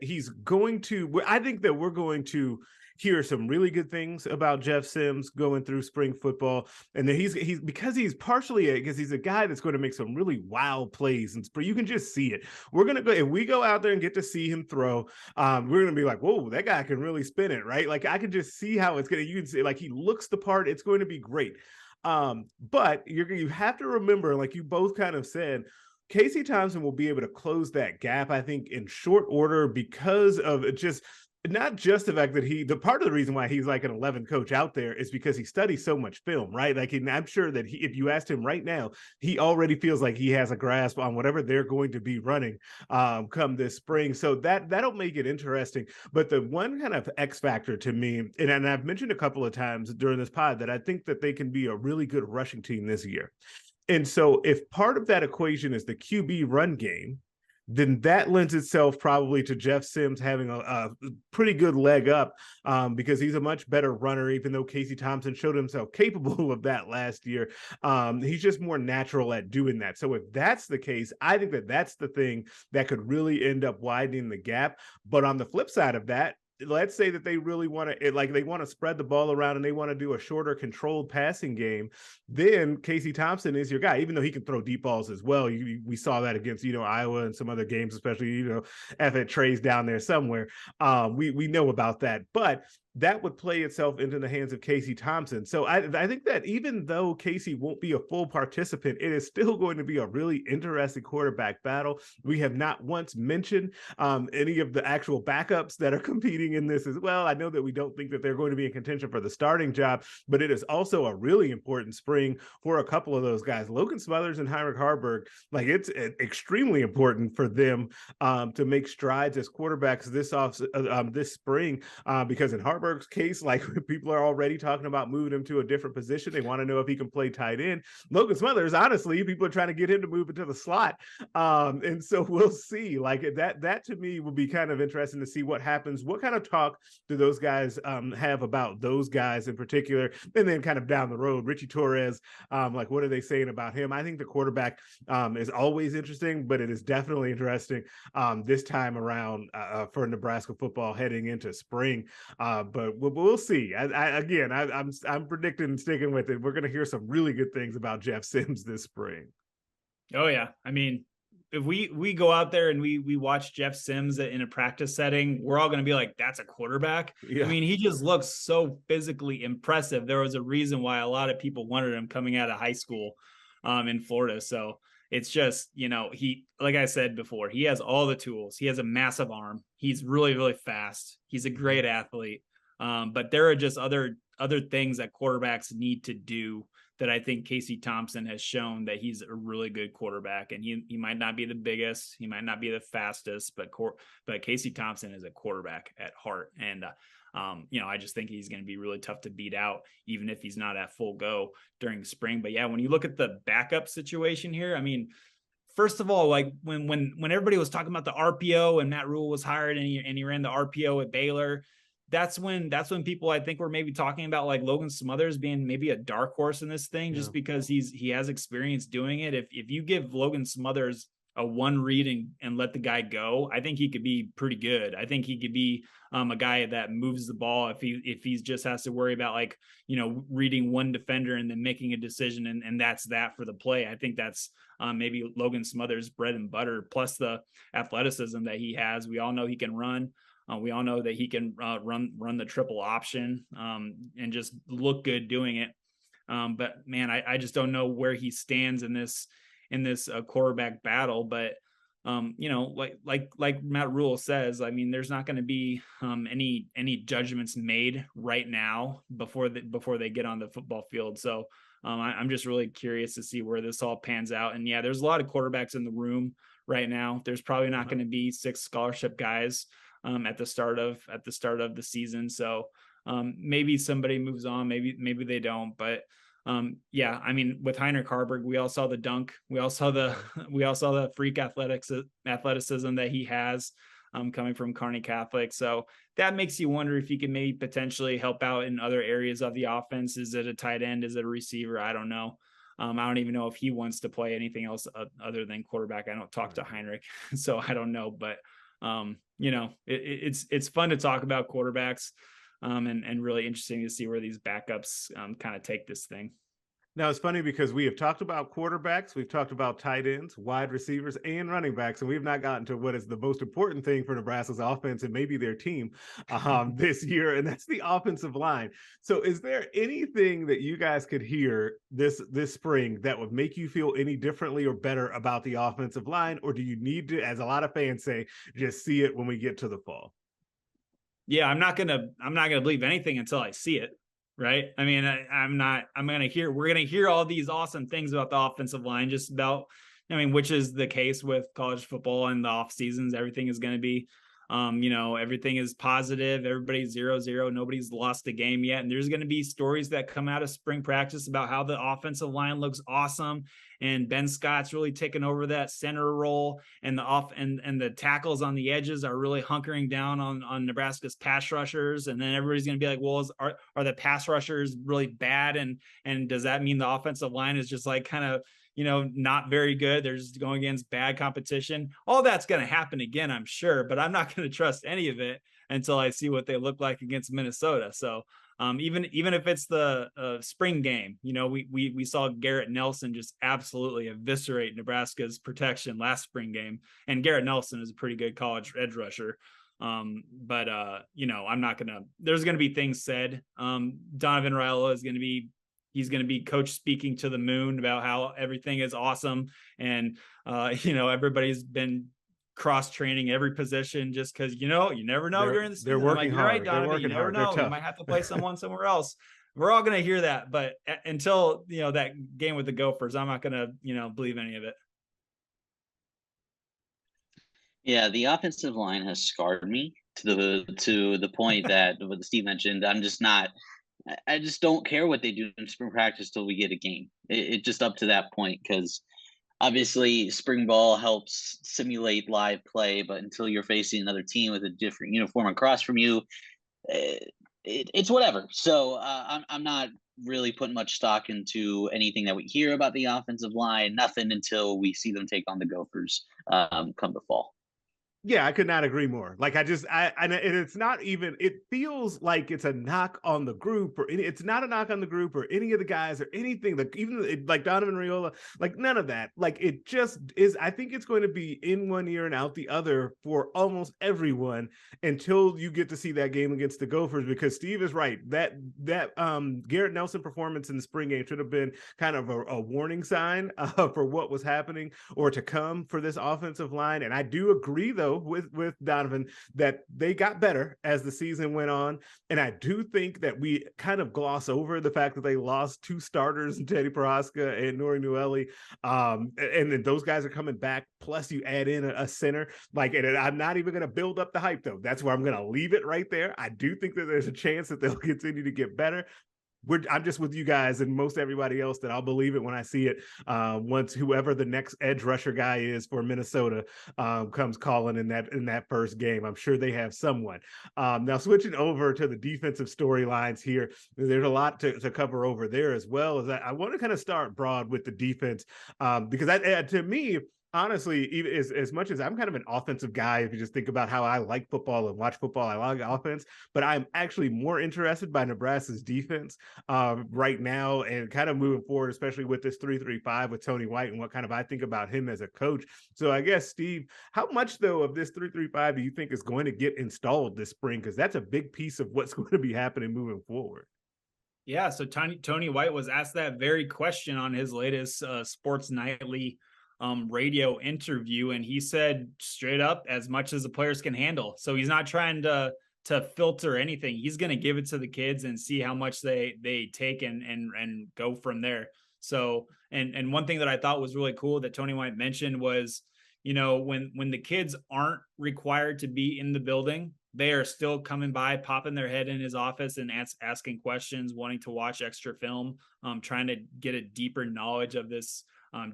I think that we're going to hear some really good things about Jeff Sims going through spring football, and that he's because he's a guy that's going to make some really wild plays, and you can just see it. We're gonna go, if we go out there and get to see him throw, we're gonna be like, whoa, that guy can really spin it, right? Like I can just see how it's gonna. You can see, like, he looks the part. It's going to be great. But you have to remember, like you both kind of said, Casey Thompson will be able to close that gap, I think, in short order because of not just the fact that the part of the reason why he's like an 11 coach out there is because he studies so much film, right? Like, and I'm sure that if you asked him right now, he already feels like he has a grasp on whatever they're going to be running come this spring. So that'll make it interesting. But the one kind of X factor to me, and I've mentioned a couple of times during this pod, that I think that they can be a really good rushing team this year. And so if part of that equation is the QB run game, then that lends itself probably to Jeff Sims having a pretty good leg up because he's a much better runner, even though Casey Thompson showed himself capable of that last year. He's just more natural at doing that. So if that's the case, I think that that's the thing that could really end up widening the gap. But on the flip side of that, let's say that they really want to, like, they want to spread the ball around and they want to do a shorter, controlled passing game, then Casey Thompson is your guy, even though he can throw deep balls as well. We saw that against, Iowa and some other games, especially, F it Trey's down there somewhere. We know about that, but that would play itself into the hands of Casey Thompson. So I think that even though Casey won't be a full participant, it is still going to be a really interesting quarterback battle. We have not once mentioned any of the actual backups that are competing in this as well. I know that we don't think that they're going to be in contention for the starting job, but it is also a really important spring for a couple of those guys. Logan Smothers and Heinrich Haarberg, like, it's extremely important for them to make strides as quarterbacks this spring, because in Haarberg's case, like, people are already talking about moving him to a different position. They want to know if he can play tight end. Logan Smothers, honestly, people are trying to get him to move into the slot. And so we'll see. Like, that to me will be kind of interesting to see what happens. What kind of talk do those guys have about those guys in particular? And then kind of down the road, Richie Torres, like, what are they saying about him? I think the quarterback is always interesting, but it is definitely interesting this time around for Nebraska football heading into spring. But we'll see. I'm predicting and sticking with it. We're going to hear some really good things about Jeff Sims this spring. Oh yeah, I mean, if we go out there and we watch Jeff Sims in a practice setting, we're all going to be like, that's a quarterback. Yeah. I mean, he just looks so physically impressive. There was a reason why a lot of people wanted him coming out of high school in Florida. So it's just, he, like I said before, he has all the tools. He has a massive arm. He's really, really fast. He's a great athlete. But there are just other things that quarterbacks need to do that I think Casey Thompson has shown that he's a really good quarterback. And he might not be the biggest, he might not be the fastest, but Casey Thompson is a quarterback at heart. And I just think he's going to be really tough to beat out, even if he's not at full go during the spring. But yeah, when you look at the backup situation here, I mean, first of all, like when everybody was talking about the RPO and Matt Rule was hired and he ran the RPO at Baylor, that's when people, I think, were maybe talking about like Logan Smothers being maybe a dark horse in this thing, just because he has experience doing it. If you give Logan Smothers a one read and let the guy go, I think he could be pretty good. I think he could be a guy that moves the ball if he just has to worry about, like, reading one defender and then making a decision and that's that for the play. I think that's maybe Logan Smothers' bread and butter, plus the athleticism that he has. We all know he can run. We all know that he can run the triple option and just look good doing it. But man, I just don't know where he stands in this quarterback battle. But like Matt Rule says, I mean, there's not going to be any judgments made right now before they get on the football field. So I'm just really curious to see where this all pans out. And yeah, there's a lot of quarterbacks in the room right now. There's probably not going to be 6 scholarship guys at the start of the season. So maybe somebody moves on, maybe they don't. But yeah, I mean, with Heinrich Haarberg, we all saw the dunk. We all saw the freak athleticism that he has coming from Kearney Catholic. So that makes you wonder if he can maybe potentially help out in other areas of the offense. Is it a tight end? Is it a receiver? I don't know. I don't even know if he wants to play anything else other than quarterback. I don't talk to Heinrich, so I don't know. But it's fun to talk about quarterbacks and really interesting to see where these backups kind of take this thing. Now, it's funny because we have talked about quarterbacks, we've talked about tight ends, wide receivers, and running backs, and we've not gotten to what is the most important thing for Nebraska's offense and maybe their team this year, and that's the offensive line. So is there anything that you guys could hear this spring that would make you feel any differently or better about the offensive line, or do you need to, as a lot of fans say, just see it when we get to the fall? Yeah, I'm not gonna believe anything until I see it. Right. I mean, we're going to hear all these awesome things about the offensive line, just about, which is the case with college football and the off seasons. Everything is going to be, everything is positive. Everybody's 0-0. Nobody's lost a game yet. And there's going to be stories that come out of spring practice about how the offensive line looks awesome. And Ben Scott's really taken over that center role, and the tackles on the edges are really hunkering down on Nebraska's pass rushers. And then everybody's going to be like, well, are the pass rushers really bad? And does that mean the offensive line is just like kind of, not very good? They're just going against bad competition. All that's going to happen again, I'm sure, but I'm not going to trust any of it until I see what they look like against Minnesota. So even if it's the spring game, we saw Garrett Nelson just absolutely eviscerate Nebraska's protection last spring game, and Garrett Nelson is a pretty good college edge rusher. But I'm not gonna. There's gonna be things said. Donovan Raiola is gonna be. He's going to be coach speaking to the moon about how everything is awesome, and everybody's been cross training every position just because you never know during the season. They're working hard. Right, Donovan, you never know. You might have to play someone somewhere else. We're all going to hear that, but until that game with the Gophers, I'm not going to believe any of it. Yeah, the offensive line has scarred me to the point that what Steve mentioned. I just don't care what they do in spring practice till we get a game. It's just up to that point, because obviously spring ball helps simulate live play, but until you're facing another team with a different uniform across from you, it's whatever. So I'm not really putting much stock into anything that we hear about the offensive line. Nothing until we see them take on the Gophers come the fall. Yeah, I could not agree more. Like and it's not even, it feels like it's a knock on the group, or it's not a knock on the group or any of the guys or anything, like even like Donovan Raiola, like none of that. Like it just is, I think it's going to be in one ear and out the other for almost everyone until you get to see that game against the Gophers, because Steve is right. That Garrett Nelson performance in the spring game should have been kind of a warning sign for what was happening or to come for this offensive line. And I do agree though with Donovan that they got better as the season went on, and I do think that we kind of gloss over the fact that they lost two starters, Teddy Prohaska and Nori Nueli, and then those guys are coming back, plus you add in a center, and I'm not even going to build up the hype though. That's where I'm going to leave it right there. I do think that there's a chance that they'll continue to get better. I'm just with you guys and most everybody else that I'll believe it when I see it, once whoever the next edge rusher guy is for Minnesota comes calling in that first game. I'm sure they have someone. Now switching over to the defensive storylines here, there's a lot to cover over there as well. As I want to kind of start broad with the defense, because to me, honestly, even as much as I'm kind of an offensive guy, if you just think about how I like football and watch football, I like offense, but I'm actually more interested by Nebraska's defense right now and kind of moving forward, especially with this 3-3-5 with Tony White and what kind of I think about him as a coach. So I guess, Steve, how much though of this 3-3-5 do you think is going to get installed this spring? Because that's a big piece of what's going to be happening moving forward. Yeah, so Tony White was asked that very question on his latest Sports Nightly radio interview, and he said straight up, as much as the players can handle. So he's not trying to filter anything. He's going to give it to the kids and see how much they take and go from there. So and one thing that I thought was really cool that Tony White mentioned was, when the kids aren't required to be in the building, they are still coming by, popping their head in his office and asking questions, wanting to watch extra film, trying to get a deeper knowledge of this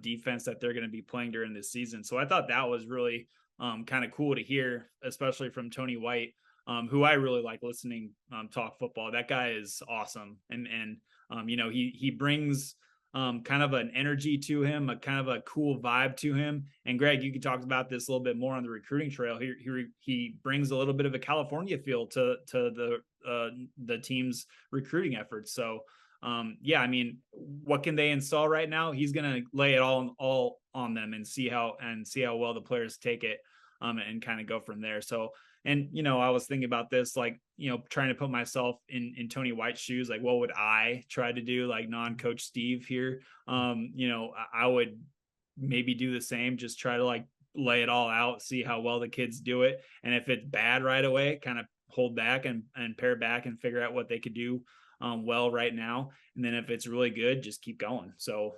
defense that they're going to be playing during this season. So I thought that was really kind of cool to hear, especially from Tony White, who I really like listening talk football. That guy is awesome. And he brings kind of an energy to him, a kind of a cool vibe to him. And Greg, you can talk about this a little bit more on the recruiting trail. He brings a little bit of a California feel to the team's recruiting efforts. So what can they install right now? He's going to lay it all on them and see how well the players take it, and kind of go from there. So, and, I was thinking about this, trying to put myself in Tony White's shoes. Like, what would I try to do? Like non-coach Steve here. I would maybe do the same, just try to lay it all out, see how well the kids do it. And if it's bad right away, kind of hold back and pare back and figure out what they could do well right now. And then if it's really good, just keep going. So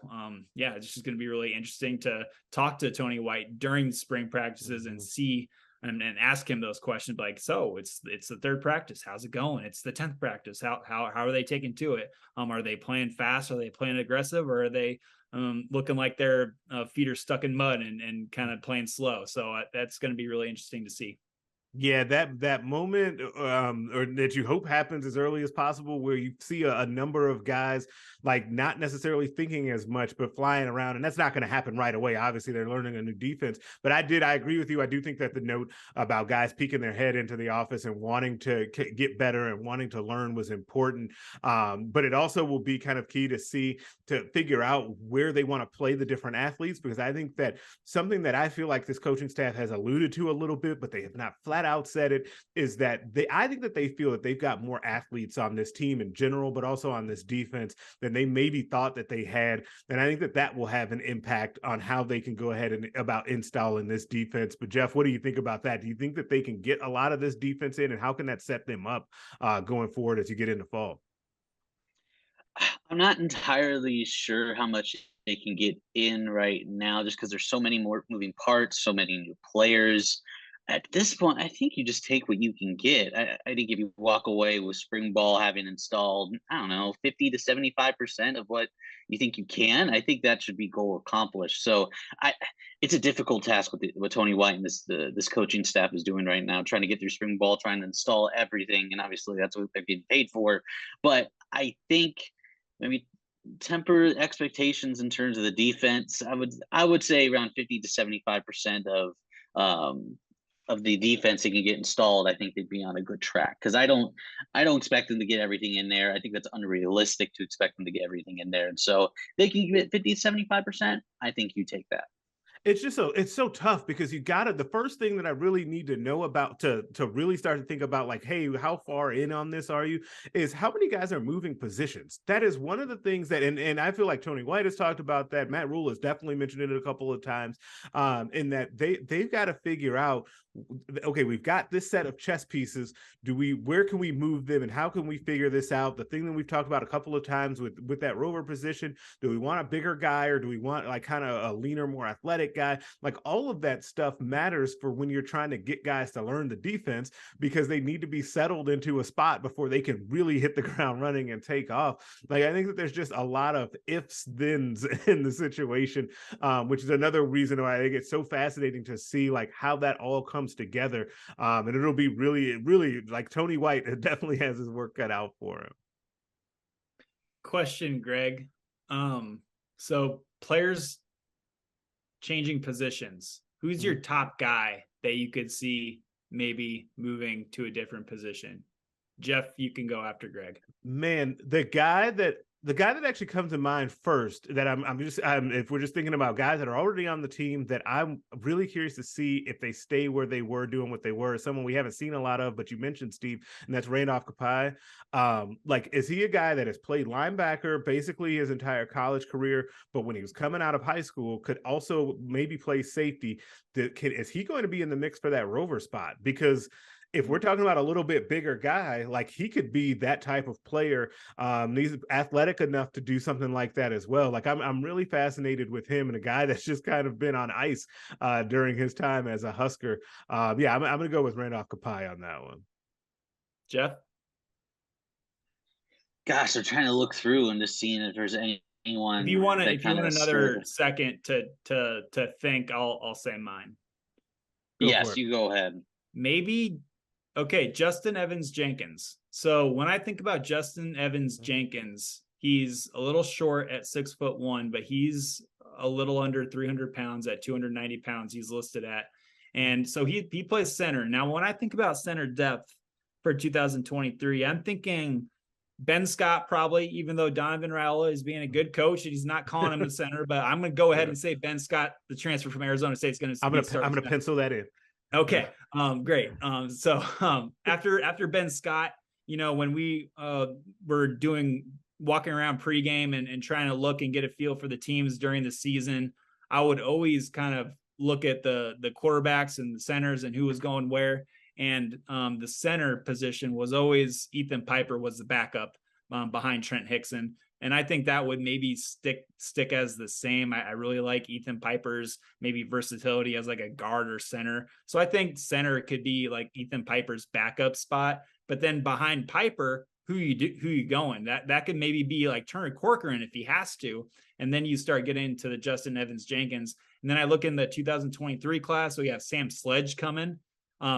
it's just going to be really interesting to talk to Tony White during spring practices and see and ask him those questions, like, so it's the third practice, how's it going? It's the 10th practice, how are they taking to it? Are they playing fast? Are they playing aggressive? Or are they looking like their feet are stuck in mud and kind of playing slow? So that's going to be really interesting to see. Yeah, that moment or that you hope happens as early as possible, where you see a number of guys like not necessarily thinking as much, but flying around. And that's not going to happen right away. Obviously, they're learning a new defense. But I agree with you. I do think that the note about guys peeking their head into the office and wanting to get better and wanting to learn was important. But it also will be kind of key to figure out where they want to play the different athletes, because I think that something that I feel like this coaching staff has alluded to a little bit, but they have not flat out said it, is that I think that they feel that they've got more athletes on this team in general, but also on this defense than they maybe thought that they had. And I think that that will have an impact on how they can go ahead and about installing this defense. But Geoff, what do you think about that? Do you think that they can get a lot of this defense in, and how can that set them up going forward as you get into fall? I'm not entirely sure how much they can get in right now, just because there's so many more moving parts, so many new players. At this point, I think you just take what you can get. I think if you walk away with spring ball having installed, I don't know, 50 to 75% of what you think you can, I think that should be goal accomplished. So it's a difficult task with Tony White and this coaching staff is doing right now, trying to get through spring ball, trying to install everything. And obviously that's what they're getting paid for. But I think maybe temper expectations in terms of the defense. I would say around 50 to 75% of the defense that can get installed. I think they'd be on a good track, because I don't expect them to get everything in there. I think that's unrealistic to expect them to get everything in there. And so they can get 50 to 75%. I think you take that. It's just it's so tough, because you got to, the first thing that I really need to know about to really start to think about, like, hey, how far in on this are you, is how many guys are moving positions. That is one of the things that, and I feel like Tony White has talked about that. Matt Rule has definitely mentioned it a couple of times, in that they've got to figure out, okay, we've got this set of chess pieces. Where can we move them, and how can we figure this out? The thing that we've talked about a couple of times with that rover position, do we want a bigger guy, or do we want like kind of a leaner, more athletic guy? Like, all of that stuff matters for when you're trying to get guys to learn the defense, because they need to be settled into a spot before they can really hit the ground running and take off. Like, I think that there's just a lot of ifs, thens in the situation, which is another reason why I think it's so fascinating to see like how that all comes together. And it'll be really, really, like, Tony White definitely has his work cut out for him. Question, Greg. So players changing positions. Who's your top guy that you could see maybe moving to a different position? Geoff, you can go after Greg. Man, the guy that actually comes to mind first, that if we're just thinking about guys that are already on the team that I'm really curious to see if they stay where they were doing what they were, someone we haven't seen a lot of, but you mentioned, Steve, and that's Randolph Kapai. Like, is he a guy that has played linebacker basically his entire college career, but when he was coming out of high school could also maybe play safety? Is he going to be in the mix for that rover spot? Because if we're talking about a little bit bigger guy, like, he could be that type of player. He's athletic enough to do something like that as well. Like, I'm really fascinated with him, and a guy that's just kind of been on ice during his time as a Husker. I'm going to go with Randolph Kapai on that one. Geoff? Gosh, I'm trying to look through and just seeing if there's anyone. If you want another second to think, I'll say mine. Yes, you go ahead. Maybe. Okay, Justin Evans Jenkins. So when I think about Justin Evans Jenkins, he's a little short at 6'1", but he's a little under 300 pounds at 290 pounds he's listed at. And so he plays center. Now, when I think about center depth for 2023, I'm thinking Ben Scott probably, even though Donovan Raiola is being a good coach and he's not calling him the center, but I'm going to go ahead and say Ben Scott, the transfer from Arizona State, is going to I'm going to pencil that in. Okay. Great. So after Ben Scott, when we were walking around pregame and trying to look and get a feel for the teams during the season, I would always kind of look at the quarterbacks and the centers and who was going where. And the center position was always Ethan Piper was the backup behind Trent Hickson. And I think that would maybe stick as the same. I really like Ethan Piper's maybe versatility as like a guard or center. So I think center could be like Ethan Piper's backup spot. But then behind Piper, who you going? That could maybe be like Turner Corcoran if he has to. And then you start getting into the Justin Evans Jenkins. And then I look in the 2023 class. So we have Sam Sledge coming.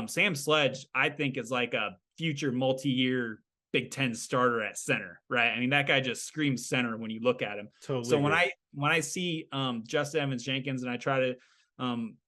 Sam Sledge, I think, is like a future multi-year Big Ten starter at center, right? I mean, that guy just screams center when you look at him. Totally So agree. when I see Justin Evans Jenkins and I try to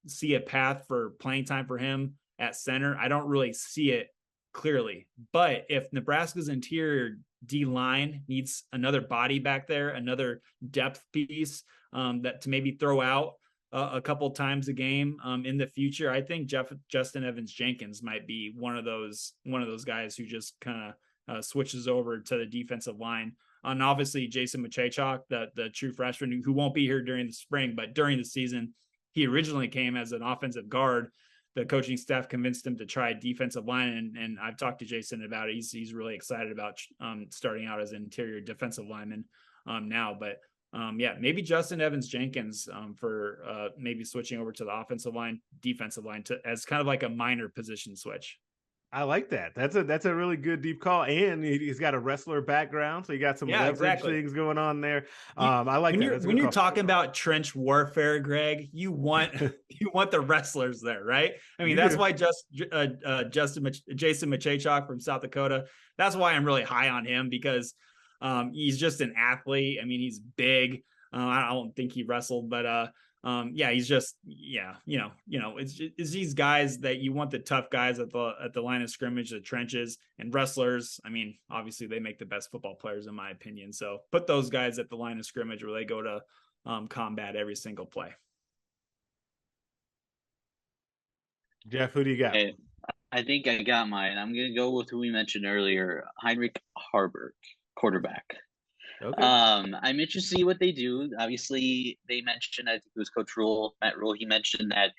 see a path for playing time for him at center, I don't really see it clearly. But if Nebraska's interior D line needs another body back there, another depth piece that to maybe throw out a couple times a game in the future, I think Justin Evans Jenkins might be one of those guys who just kind of switches over to the defensive line. And obviously Jason Machachok, the true freshman who won't be here during the spring, but during the season, he originally came as an offensive guard. The coaching staff convinced him to try defensive line, and I've talked to Jason about it. He's really excited about starting out as an interior defensive lineman now. But yeah, maybe Justin Evans Jenkins for maybe switching over to the offensive line, defensive line as kind of like a minor position switch. I like that. That's a really good deep call, and he's got a wrestler background, so you got some leverage things going on there. I like that. When you're talking about trench warfare, Greg, you want the wrestlers there, right? I mean, that's why Jason Machachok from South Dakota. That's why I'm really high on him, because he's just an athlete. I mean, he's big. I don't think he wrestled, but yeah, he's just, it's these guys that you want, the tough guys at the line of scrimmage, the trenches, and wrestlers. I mean, obviously they make the best football players in my opinion. So put those guys at the line of scrimmage where they go to combat every single play. Geoff, who do you got? Okay, I think I got mine. I'm going to go with who we mentioned earlier, Heinrich Haarberg, quarterback. Okay. I'm interested to see what they do. Obviously, they mentioned, I think it was Coach Matt Rule, he mentioned that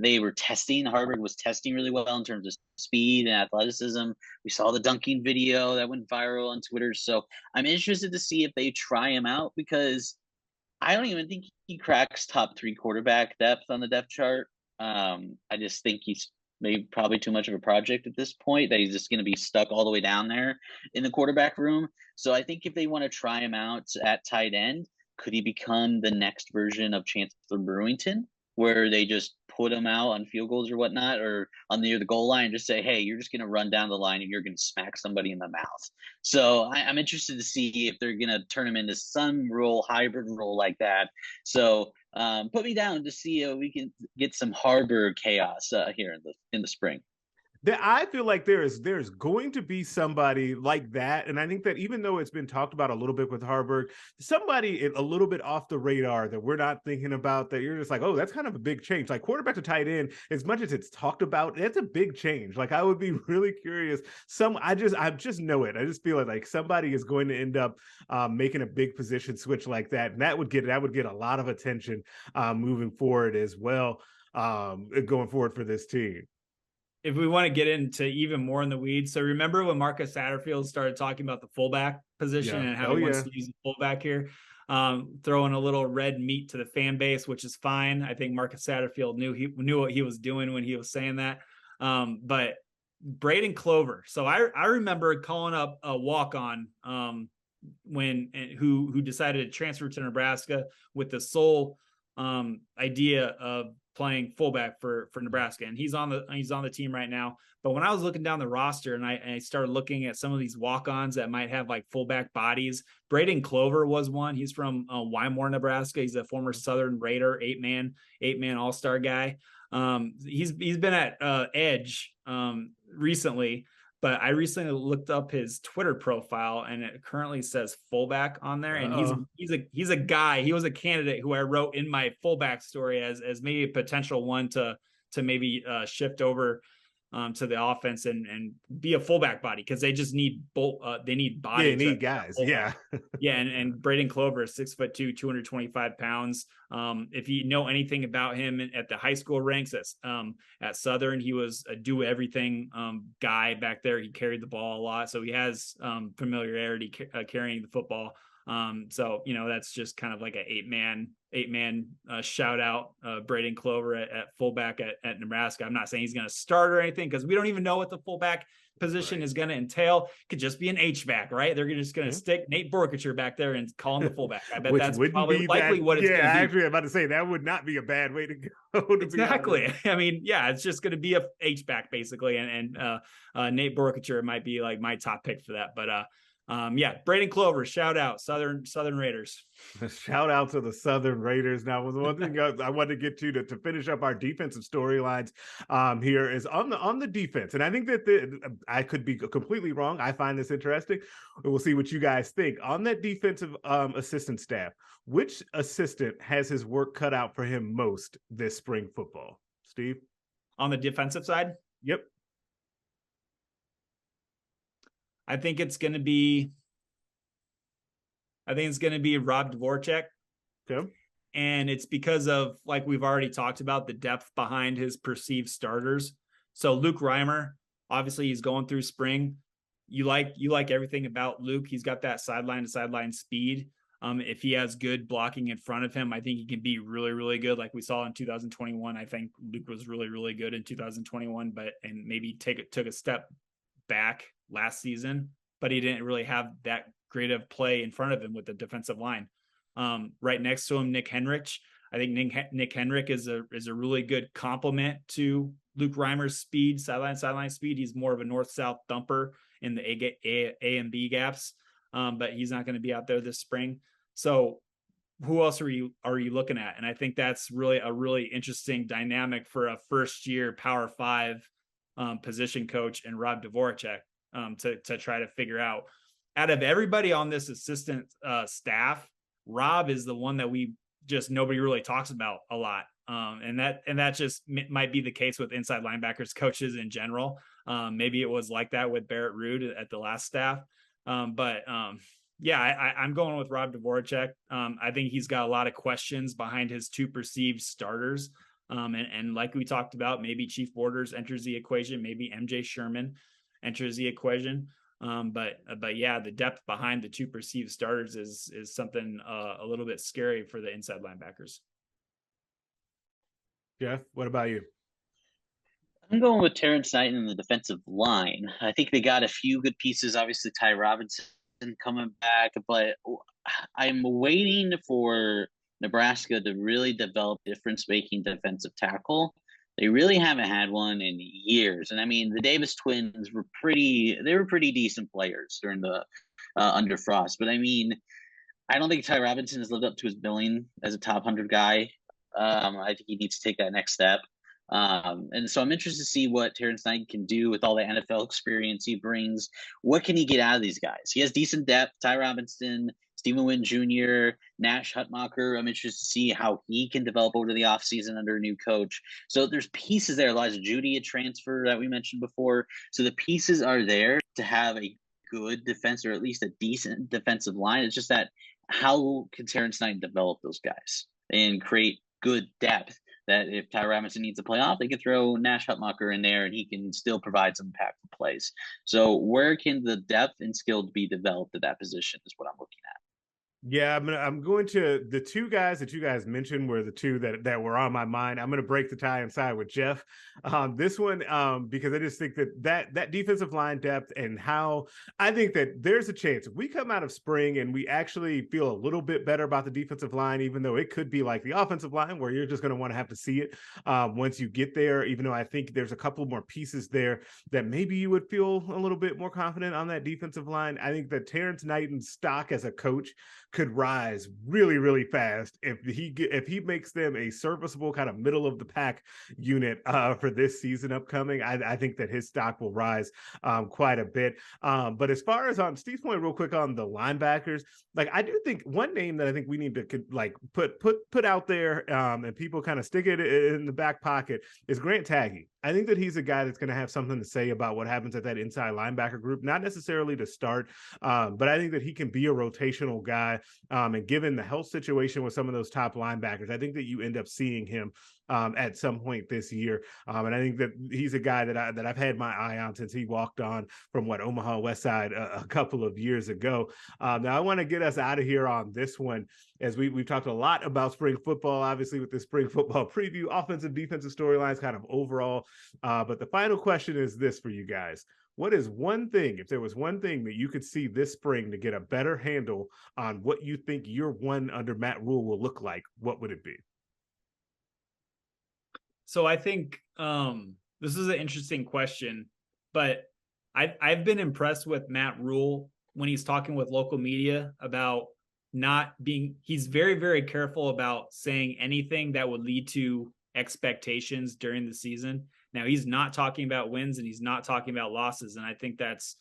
they were testing. Haarberg was testing really well in terms of speed and athleticism. We saw the dunking video that went viral on Twitter. So I'm interested to see if they try him out, because I don't even think he cracks top 3 quarterback depth on the depth chart. I just think he's maybe probably too much of a project at this point, that he's just going to be stuck all the way down there in the quarterback room. So I think if they want to try him out at tight end, could he become the next version of Chancellor Brewington, where they just put him out on field goals or whatnot, or on near the goal line, and just say, hey, you're just going to run down the line and you're going to smack somebody in the mouth. So I'm interested to see if they're going to turn him into some hybrid role like that. So put me down to see if we can get some Haarberg chaos here in the spring. I feel like there's going to be somebody like that, and I think that even though it's been talked about a little bit with Haarberg, somebody a little bit off the radar that we're not thinking about, that you're just like, oh, that's kind of a big change. Like quarterback to tight end, as much as it's talked about, that's a big change. Like I would be really curious. I just know it. I just feel like somebody is going to end up making a big position switch like that, and that would get a lot of attention moving forward as well, going forward for this team. If we want to get into even more in the weeds, so remember when Marcus Satterfield started talking about the fullback position and how he wants to use the fullback here, throwing a little red meat to the fan base, which is fine. I think Marcus Satterfield knew what he was doing when he was saying that. But Braden Clover. So I remember calling up a walk-on who decided to transfer to Nebraska with the sole idea of playing fullback for Nebraska, and he's on the team right now. But when I was looking down the roster and I started looking at some of these walk-ons that might have like fullback bodies, Braden Clover was one. He's from Wymore, Nebraska. He's a former Southern Raider, eight-man all-star guy. He's been at Edge recently, but I recently looked up his Twitter profile and it currently says fullback on there. And he's a guy. He was a candidate who I wrote in my fullback story as maybe a potential one to maybe shift over to the offense and be a fullback body, because they just need they need body. Yeah, they need guys. Yeah. Yeah. And Braden Clover is 6'2", 225 pounds. If you know anything about him at the high school ranks at Southern, he was a do everything guy back there. He carried the ball a lot. So he has familiarity carrying the football. So, that's just kind of like an eight-man shout out, Braden Clover at fullback at Nebraska. I'm not saying he's going to start or anything, because we don't even know what the fullback position is going to entail. Could just be an H-back, right? They're just going to stick Nate Borkacher back there and call him the fullback. I bet that's probably likely what it's going to be. Actually, I'm about to say that would not be a bad way to go. Exactly. I mean, yeah, it's just going to be a H-back basically. And Nate Borkacher might be like my top pick for that. But yeah, Braden Clover, shout out Southern Raiders. Shout out to the Southern Raiders. Now, one thing I wanted to get to finish up our defensive storylines here is on the defense, and I think that I could be completely wrong. I find this interesting. We'll see what you guys think on that defensive assistant staff. Which assistant has his work cut out for him most this spring football? Steve, on the defensive side. Yep. I think it's going to be Rob Dvorak. Okay. And it's because of, like we've already talked about, the depth behind his perceived starters. So Luke Reimer, obviously he's going through spring. You like everything about Luke. He's got that sideline to sideline speed. If he has good blocking in front of him, I think he can be really, really good. Like we saw in 2021. I think Luke was really, really good in 2021, and maybe took a step back last season, but he didn't really have that great of play in front of him with the defensive line. Right next to him, Nick Henrich. I think Nick Henrich is a really good complement to Luke Reimer's speed, sideline speed. He's more of a north-south thumper in the A and B gaps, but he's not going to be out there this spring. So who else are you looking at? And I think that's really a really interesting dynamic for a first-year Power 5 position coach and Rob Dvorak to try to figure out. Out of everybody on this assistant staff, Rob is the one that nobody really talks about a lot. And that just might be the case with inside linebackers coaches in general. Maybe it was like that with Barrett Ruud at the last staff. Yeah, I'm going with Rob Dvorak. I think he's got a lot of questions behind his two perceived starters. And like we talked about, maybe Chief Borders enters the equation, maybe MJ Sherman enters the equation. But yeah, the depth behind the two perceived starters is something a little bit scary for the inside linebackers. Geoff, what about you? I'm going with Terrence Knight in the defensive line. I think they got a few good pieces. Obviously, Ty Robinson coming back, but I'm waiting for Nebraska to really develop difference-making defensive tackle. They really haven't had one in years. And I mean, the Davis twins were pretty decent players during the under Frost. But I mean, I don't think Ty Robinson has lived up to his billing as a top 100 guy. I think he needs to take that next step. And so I'm interested to see what Terrence Knight can do with all the NFL experience he brings. What can he get out of these guys? He has decent depth. Ty Robinson, Stephen Wynn Jr., Nash Hutmacher. I'm interested to see how he can develop over the offseason under a new coach. So there's pieces there. Elijah Judy, a transfer that we mentioned before. So the pieces are there to have a good defense, or at least a decent defensive line. It's just that how can Terrence Knight develop those guys and create good depth that if Ty Robinson needs to play off, they can throw Nash Hutmacher in there and he can still provide some impactful plays. So where can the depth and skill be developed at that position is what I'm looking at. Yeah, I'm going to the two guys that you guys mentioned were the two that were on my mind. I'm going to break the tie inside with Geoff. This one, because I just think that defensive line depth and how I think that there's a chance if we come out of spring and we actually feel a little bit better about the defensive line, even though it could be like the offensive line where you're just going to have to see it once you get there, even though I think there's a couple more pieces there that maybe you would feel a little bit more confident on that defensive line. I think that Terrence Knighton's stock as a coach could rise really, really fast if he makes them a serviceable kind of middle of the pack unit for this season upcoming. I think that his stock will rise quite a bit. But as far as on Steve's point, real quick on the linebackers, like I do think one name that I think we need to like put out there and people kind of stick it in the back pocket is Grant Taggy. I think that he's a guy that's going to have something to say about what happens at that inside linebacker group, not necessarily to start, but I think that he can be a rotational guy. And given the health situation with some of those top linebackers, I think that you end up seeing him at some point this year. And I think that he's a guy that I've had my eye on since he walked on from Omaha West Side a couple of years ago. Now I want to get us out of here on this one, as we've talked a lot about spring football, obviously with the spring football preview, offensive, defensive storylines kind of overall. But the final question is this for you guys. what is one thing, if there was one thing that you could see this spring to get a better handle on what you think year one under Matt Rule will look like, what would it be? So I think this is an interesting question, but I've been impressed with Matt Rule when he's talking with local media about he's very, very careful about saying anything that would lead to expectations during the season. Now, he's not talking about wins and he's not talking about losses. And I think that's,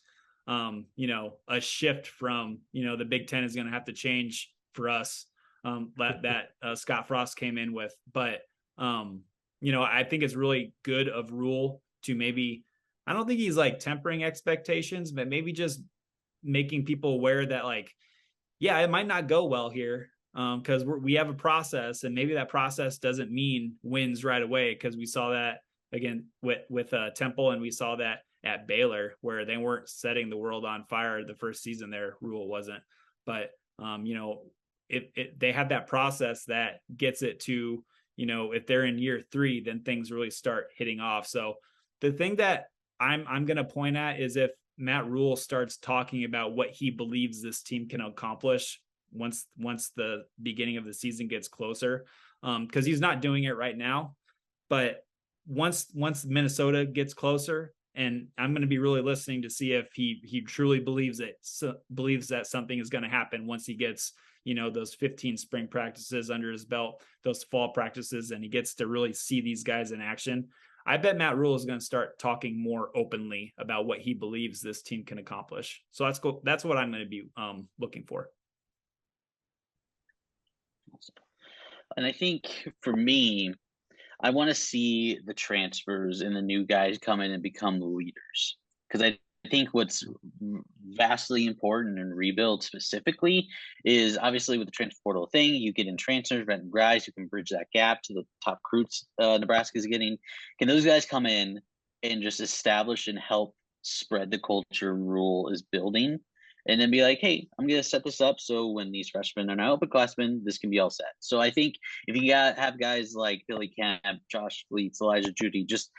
a shift from, the Big Ten is going to have to change for us that Scott Frost came in with. But, I think it's really good of Rule to maybe, I don't think he's like tempering expectations, but maybe just making people aware that it might not go well here because we have a process, and maybe that process doesn't mean wins right away, because we saw that again with Temple, and we saw that at Baylor where they weren't setting the world on fire the first season. Their Rule wasn't, but they have that process that gets it to, if they're in year 3, then things really start hitting off. So the thing that I'm going to point at is if Matt Rule starts talking about what he believes this team can accomplish once the beginning of the season gets closer, because he's not doing it right now. But once Minnesota gets closer, and I'm going to be really listening to see if he truly believes that something is going to happen once he gets, those 15 spring practices under his belt, those fall practices, and he gets to really see these guys in action. I bet Matt Rule is going to start talking more openly about what he believes this team can accomplish. So that's what I'm going to be looking for. And I think for me, I want to see the transfers and the new guys come in and become the leaders. Because I think what's vastly important in rebuild specifically is obviously with the transfer portal thing, you get in transfers, veteran guys who can bridge that gap to the top recruits Nebraska is getting. Can those guys come in and just establish and help spread the culture Rule is building? And then be like, hey, I'm going to set this up so when these freshmen are now upperclassmen, this can be all set. So I think if you have guys like Billy Camp, Josh Leeds, Elijah Judy, just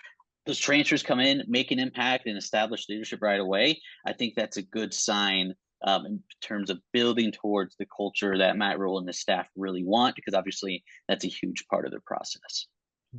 those transfers come in, make an impact, and establish leadership right away, I think that's a good sign in terms of building towards the culture that Matt Rule and the staff really want, because obviously that's a huge part of their process.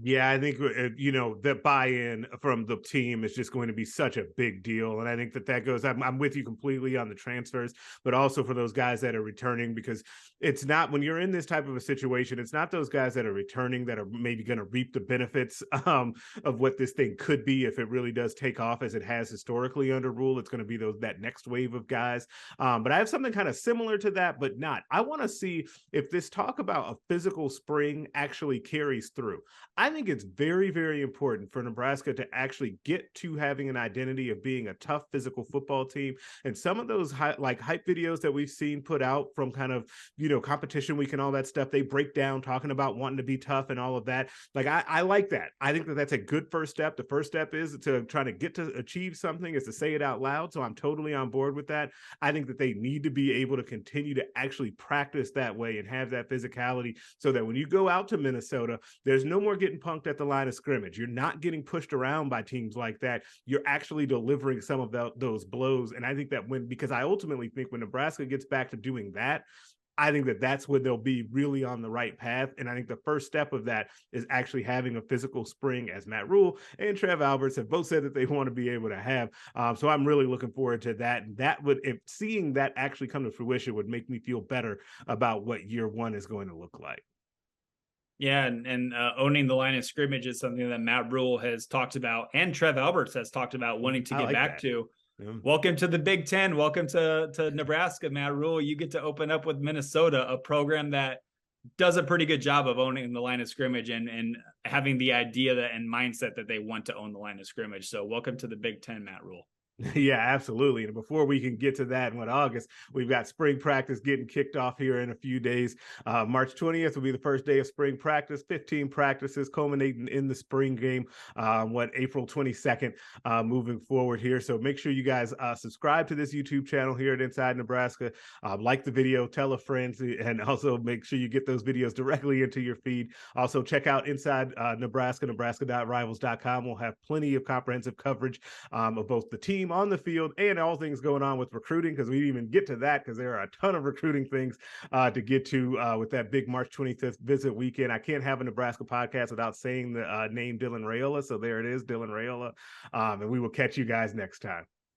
Yeah, I think, that buy-in from the team is just going to be such a big deal. And I think that goes, I'm with you completely on the transfers, but also for those guys that are returning, because it's not, when you're in this type of a situation, it's not those guys that are returning that are maybe going to reap the benefits of what this thing could be if it really does take off as it has historically under Rule. It's going to be that next wave of guys. But I have something kind of similar to that, but not. I want to see if this talk about a physical spring actually carries through. I think it's very, very important for Nebraska to actually get to having an identity of being a tough physical football team. And some of those hype videos that we've seen put out from kind of, competition week and all that stuff, they break down talking about wanting to be tough and all of that. I like that. I think that that's a good first step. The first step is to try to get to achieve something is to say it out loud. So I'm totally on board with that. I think that they need to be able to continue to actually practice that way and have that physicality so that when you go out to Minnesota, there's no more getting punked at the line of scrimmage. You're not getting pushed around by teams like that. You're actually delivering some of those blows. And I think that because I ultimately think when Nebraska gets back to doing that, I think that that's when they'll be really on the right path. And I think the first step of that is actually having a physical spring, as Matt Rule and Trev Alberts have both said that they want to be able to have. So I'm really looking forward to that. And that would, if seeing that actually come to fruition, would make me feel better about what year one is going to look like. Yeah, and owning the line of scrimmage is something that Matt Rule has talked about, and Trev Alberts has talked about wanting to get back to. Yeah. Welcome to the Big Ten. Welcome to Nebraska, Matt Rule. You get to open up with Minnesota, a program that does a pretty good job of owning the line of scrimmage and having the idea and mindset that they want to own the line of scrimmage. So welcome to the Big Ten, Matt Rule. Yeah, absolutely. And before we can get to that in August, we've got spring practice getting kicked off here in a few days. March 20th will be the first day of spring practice, 15 practices culminating in the spring game, April 22nd, moving forward here. So make sure you guys subscribe to this YouTube channel here at Inside Nebraska. Like the video, tell a friend, and also make sure you get those videos directly into your feed. Also check out Inside Nebraska, nebraska.rivals.com. We'll have plenty of comprehensive coverage of both the team team on the field and all things going on with recruiting, because we didn't even get to that because there are a ton of recruiting things to get to with that big March 25th visit weekend. I can't have a Nebraska podcast without saying the name Dylan Raiola. So there it is, Dylan Raiola. And we will catch you guys next time.